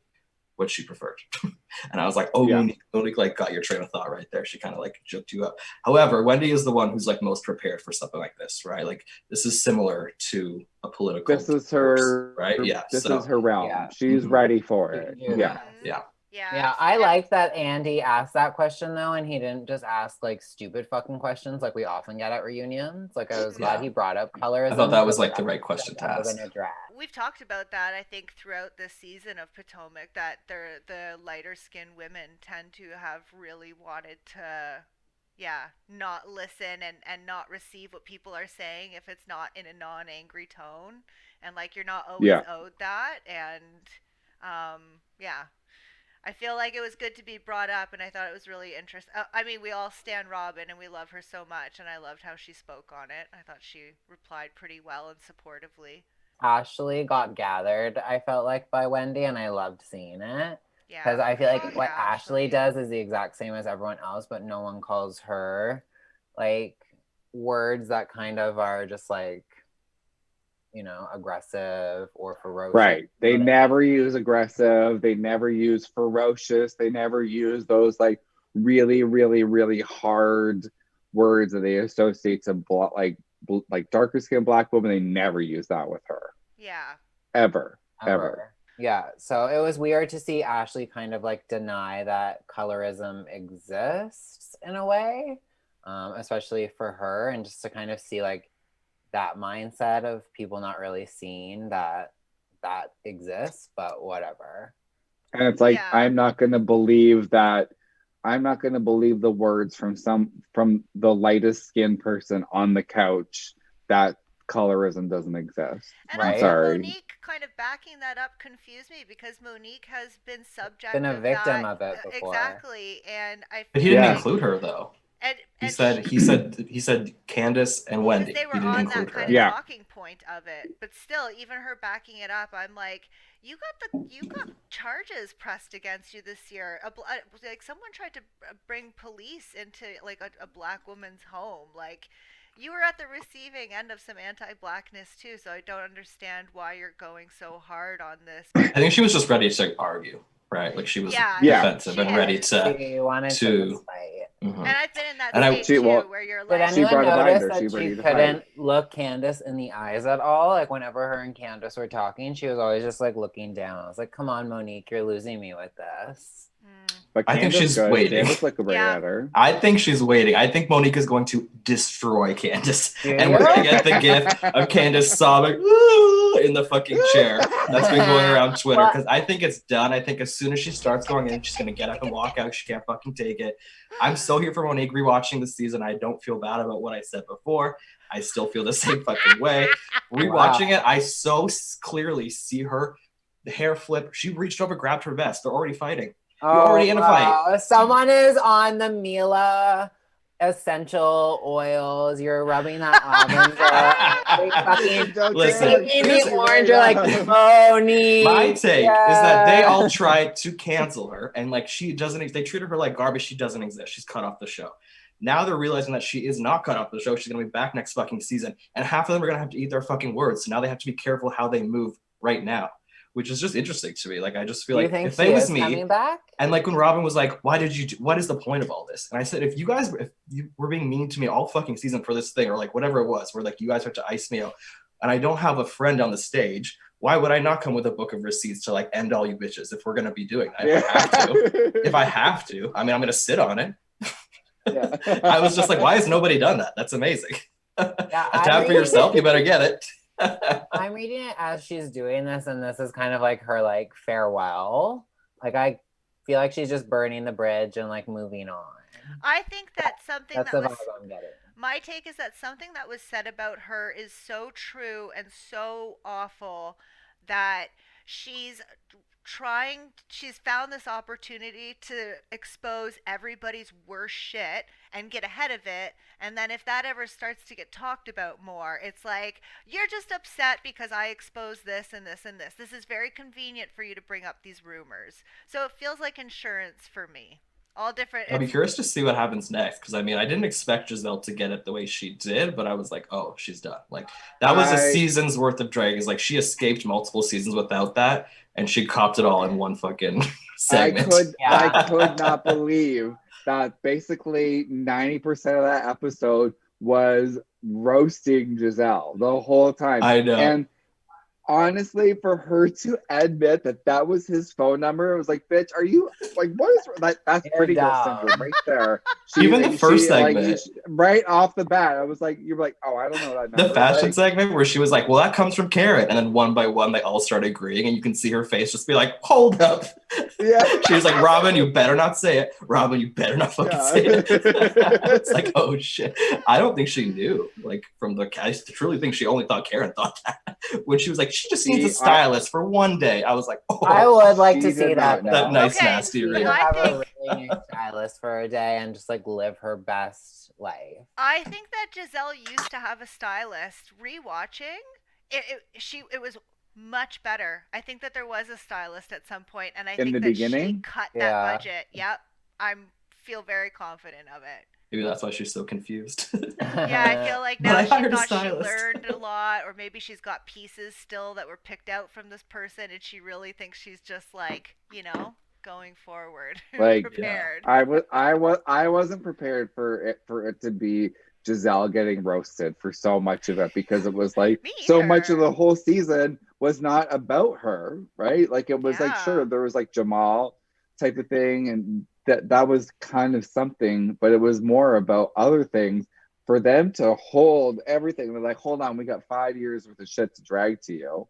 what she preferred. And I was like, oh, Monique like got your train of thought right there. She kind of like joked you up. However, Wendy is the one who's like most prepared for something like this, right? Like this is similar to a political This is her, right? Yeah. This is her realm. Yeah. She's ready for it. Yeah. Yeah, I like that Andy asked that question though, and he didn't just ask like stupid fucking questions like we often get at reunions. Like I was glad he brought up colorism. I thought that was like the right question to ask. We've talked about that, I think, throughout this season of Potomac, that the lighter skinned women tend to have really wanted to not listen and not receive what people are saying if it's not in a non-angry tone, and like you're not always owed that, and I feel like it was good to be brought up, and I thought it was really interesting. I mean, we all stan Robin, and we love her so much, and I loved how she spoke on it. I thought she replied pretty well and supportively. Ashley got gathered, I felt like, by Wendy, and I loved seeing it. Because I feel like what Ashley does is the exact same as everyone else, but no one calls her, like, words that kind of are just, like, you know, aggressive or ferocious. Right. They never use aggressive. They never use ferocious. They never use those like really, really, really hard words that they associate to like darker skinned Black women. They never use that with her. Yeah. Ever. Yeah. So it was weird to see Ashley kind of like deny that colorism exists in a way, especially for her, and just to kind of see like that mindset of people not really seeing that exists, but whatever. And it's like, I'm not going to believe the words from the lightest skinned person on the couch that colorism doesn't exist. And I'm sorry. Monique kind of backing that up confused me, because Monique has been a victim of it before. Exactly. And But he didn't include her though. He said Candace and Wendy. They were on that kind of talking point of it, but still, even her backing it up, I'm like, you got charges pressed against you this year. Like someone tried to bring police into like a Black woman's home. Like you were at the receiving end of some anti-Blackness too, so I don't understand why you're going so hard on this. I think she was just ready to argue, right? Like she was defensive and ready to fight. Mm-hmm. And I've been in that stage too, where you're like, did anyone notice that she couldn't look Candace in the eyes at all? Like whenever her and Candace were talking, she was always just like looking down. I was like, come on, Monique, you're losing me with this. But I think she's waiting. I think she's waiting. I think Monique is going to destroy Candace. And we're going to get the gif of Candace sobbing in the fucking chair that's been going around Twitter. Because I think it's done. I think as soon as she starts going in, she's going to get up and walk out. She can't fucking take it. I'm so here for Monique rewatching the season. I don't feel bad about what I said before. I still feel the same fucking way. Rewatching it, I so clearly see her, the hair flip. She reached over, grabbed her vest. They're already fighting. You're already in a fight. Someone is on the Mila essential oils. You're rubbing that almond oil. Listen, in the orange, you're like, Monique. My take is that they all tried to cancel her, and like she doesn't. They treated her like garbage. She doesn't exist. She's cut off the show. Now they're realizing that she is not cut off the show. She's gonna be back next fucking season, and half of them are gonna have to eat their fucking words. So now they have to be careful how they move right now, which is just interesting to me. Like I just feel like if it was me, and like when Robin was like, "Why did you? What is the point of all this?" And I said, if you were being mean to me all fucking season for this thing, or like whatever it was, where like you guys have to ice me out, and I don't have a friend on the stage, why would I not come with a book of receipts to like end all you bitches if we're gonna be doing that? If I have to, I mean, I'm gonna sit on it. I was just like, why has nobody done that? That's amazing. A tab for yourself, you better get it. I'm reading it as she's doing this, and this is kind of like her like farewell. Like I feel like she's just burning the bridge and like moving on. I think that something That's that the was vibe I'm getting. my take is that something that was said about her is so true and so awful that she's she's found this opportunity to expose everybody's worst shit and get ahead of it, and then if that ever starts to get talked about more, it's like you're just upset because I exposed this and this and this. This is very convenient for you to bring up these rumors. So it feels like insurance for me. All different. I'll be curious to see what happens next, because I mean, I didn't expect Giselle to get it the way she did, but I was like, oh, she's done. Like that was a season's worth of drag. Is like she escaped multiple seasons without that, and she copped it all in one fucking segment. I could not believe that basically 90% of that episode was roasting Giselle the whole time. I know. And honestly, for her to admit that that was his phone number, it was like, bitch, are you like, what is that? That's pretty girl syndrome right there. Even the first segment, right off the bat, I was like, you're like, oh, I don't know that number. The fashion segment where she was like, well, that comes from Karen, and then one by one they all started agreeing, and you can see her face just be like, hold up. Yeah. She was like, Robin, you better not say it. Robin, you better not fucking say it. It's like, oh shit. I don't think she knew. Like from the I truly think she only thought Karen thought that when she was like, she just needs a stylist for one day. I was like, oh, I would like to see that. That nice nasty Rhea. Have a really nice stylist for a day and just like live her best life. I think that Giselle used to have a stylist. Rewatching, it was much better. I think that there was a stylist at some point, and I think that she cut that budget. Yep, I feel very confident of it. Maybe that's why she's so confused. Yeah, I feel like now she thought she learned a lot, or maybe she's got pieces still that were picked out from this person, and she really thinks she's just like, going forward, like prepared. I wasn't prepared for it to be Giselle getting roasted for so much of it, because it was like so much of the whole season was not about her, right? Like it was like, sure, there was like Jamal type of thing, and that was kind of something, but it was more about other things. For them to hold everything, they're like, hold on, we got 5 years worth of shit to drag to you.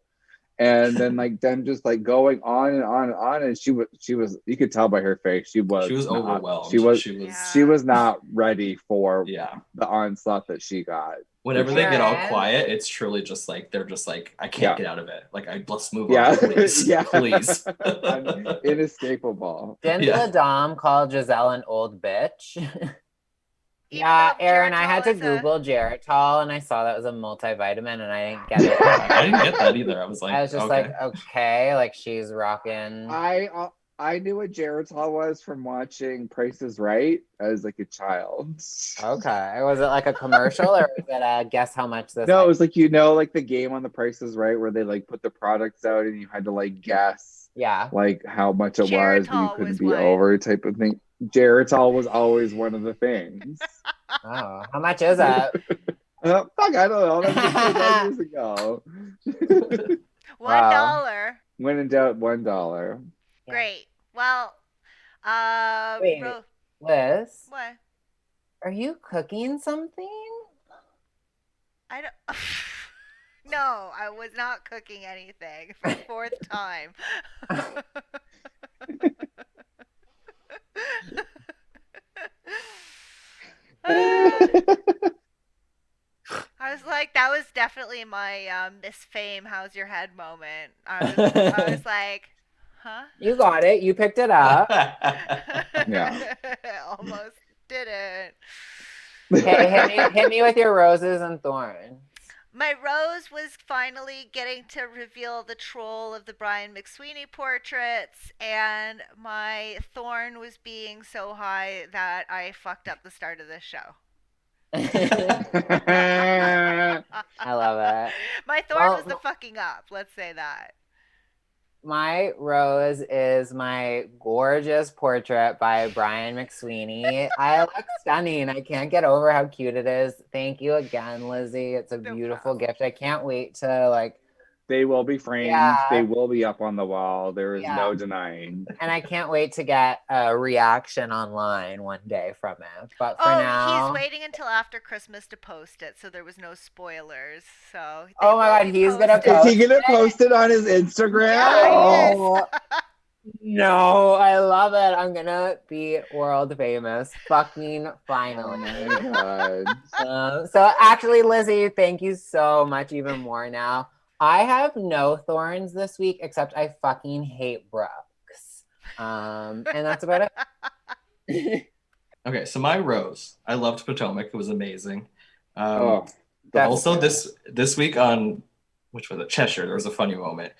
And then like them just like going on and on and on, and she was you could tell by her face she was overwhelmed. She was not ready for the onslaught that she got. Whenever they get all quiet, it's truly just like they're just like, I can't get out of it. Like let's move on, please. Please. Inescapable. Didn't the Dom call Giselle an old bitch? Yeah, Aaron, I had to Google Geritol, and I saw that was a multivitamin, and I didn't get it. I didn't get that either. I was like, I was just like, okay, like she's rocking. I knew what Geritol was from watching Price is Right as like a child. Okay, was it like a commercial, or was it a guess how much this? No, it was like like the game on the Price is Right where they like put the products out and you had to like guess, like how much it was, but you couldn't be over type of thing. Geritol was always one of the things. Oh, how much is it? Fuck, I don't know. That was 5 years ago. $1. When in doubt, $1. Great. Well, wait, Liz. What? Are you cooking something? I don't. No, I was not cooking anything for the fourth time. I was like, that was definitely my Miss Fame, how's your head moment. I was like, huh? You got it. You picked it up. Yeah. Almost didn't. Okay, hit me with your roses and thorns. My rose was finally getting to reveal the troll of the Brian McSweeney portraits, and my thorn was being so high that I fucked up the start of this show. I love it. My thorn was the fucking up, let's say that. My rose is my gorgeous portrait by Brian McSweeney. I look stunning. I can't get over how cute it is. Thank you again, Lizzie. It's a beautiful gift. I can't wait to like They will be framed. Yeah. They will be up on the wall. There is Yeah. no denying. And I can't wait to get a reaction online one day from it. But for now, he's waiting until after Christmas to post it, so there was no spoilers. So oh my God, he's gonna post. Is he gonna post it on his Instagram? Yeah, no, I love it. I'm gonna be world famous. Fucking finally. Oh my God. So actually, Lizzie, thank you so much. Even more now. I have no thorns this week, except I fucking hate Brooks. And that's about it. Okay, so my rose. I loved Potomac. It was amazing. Oh, but also this week on, which was it? Cheshire, there was a funny moment.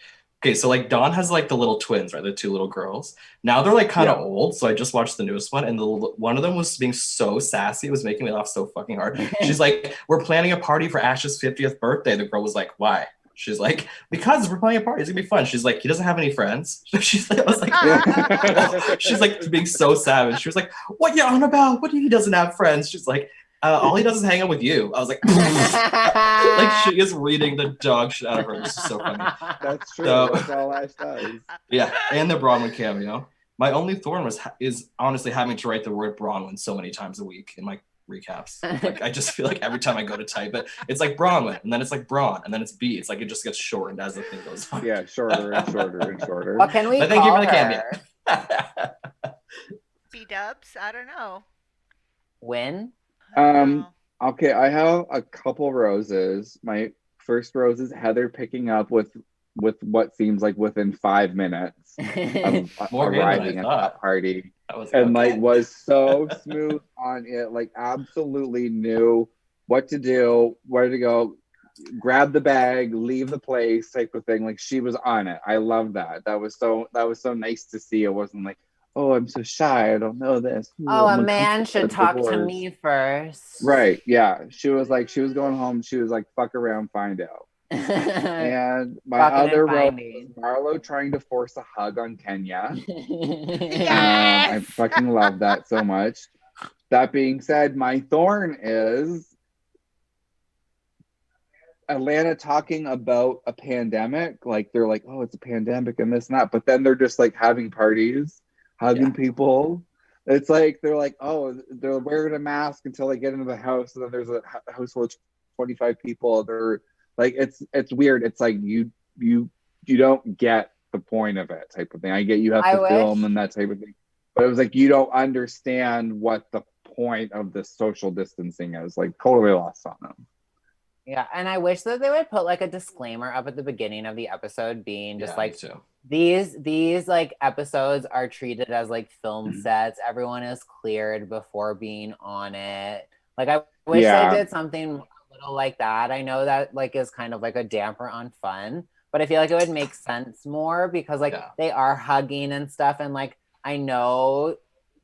Okay, so like Dawn has like the little twins, right? The two little girls. Now they're like kind of old, so I just watched the newest one, and one of them was being so sassy. It was making me laugh so fucking hard. She's like, "We're planning a party for Ash's 50th birthday." The girl was like, "Why?" She's like, "Because we're planning a party. It's gonna be fun." She's like, "He doesn't have any friends." She's like, I was like, she's like being so savage. She was like, "What you on about? What do you mean he doesn't have friends?" She's like, all he does is hang out with you. I was like, like she is reading the dog shit out of her. This is so funny. That's true. So, That's all Ash does. Yeah, and the Bronwyn cameo. My only thorn is honestly having to write the word Bronwyn so many times a week in my recaps. Like I just feel like every time I go to type it, it's like Bronwyn, and then it's like Braun, and then it's B. It's like it just gets shortened as the thing goes on. Yeah, shorter and shorter and shorter. What can we But call thank you for the her? cameo. B-dubs? I don't know. Win? Okay, I have a couple roses. My first rose is Heather picking up with what seems like within 5 minutes of More arriving at that party. Like was so smooth on it, like absolutely knew what to do, where to go, grab the bag, leave the place type of thing. Like she was on it. I love that. That was so nice to see. It wasn't like, oh, I'm so shy, I don't know this. Ooh, Oh, I'm a man uncomfortable should with talk to divorce. me first. Right, yeah. She was going home. She was like, fuck around, find out. And my other rose was Marlo trying to force a hug on Kenya. I fucking love that so much. That being said, my thorn is Atlanta talking about a pandemic. Like they're like, oh, it's a pandemic and this and that. But then they're just like having parties, hugging people. It's like they're like, oh, they're wearing a mask until they get into the house, and then there's a house full of 25 people. They're like, it's weird. It's like you don't get the point of it, type of thing. I get you have to film and that type of thing, but it was like you don't understand what the point of the social distancing is. Like totally lost on them. Yeah, and I wish that they would put like a disclaimer up at the beginning of the episode being just like these like episodes are treated as like film sets. Everyone is cleared before being on it. Like I wish they did something a little like that. I know that like is kind of like a damper on fun, but I feel like it would make sense more because like they are hugging and stuff, and like I know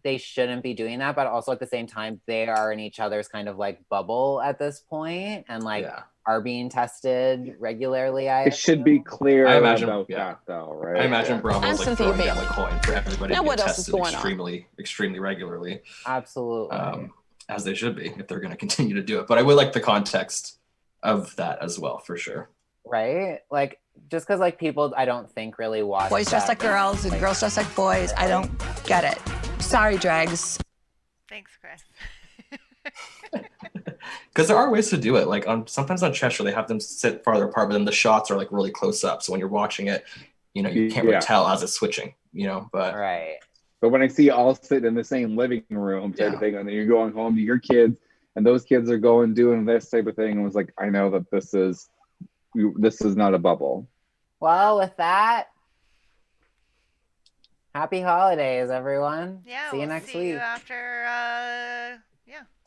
they shouldn't be doing that, but also at the same time they are in each other's kind of like bubble at this point and like are being tested regularly. It should be clear about that though, right? I imagine Bravo's like throwing down the coin for everybody Now to what get else is tested going on? extremely regularly. Absolutely. As they should be if they're going to continue to do it. But I would like the context of that as well, for sure. Right? Like, just because like people I don't think really watch Boys dress like girls and girls dress like boys. I don't get it. Sorry, drags. Thanks, Chris. Because there are ways to do it. Like sometimes on Cheshire they have them sit farther apart, but then the shots are like really close up. So when you're watching it, you know, you can't really tell as it's switching, you know, but But when I see you all sit in the same living room type of thing, and then you're going home to your kids, and those kids are doing this type of thing, and it was like, I know that this is not a bubble. Well, with that, happy holidays, everyone. Yeah, see you we'll next see week. you after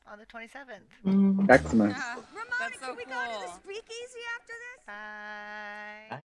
on the 27th. Xmas. Ramona, can we go to the speakeasy after this? Bye.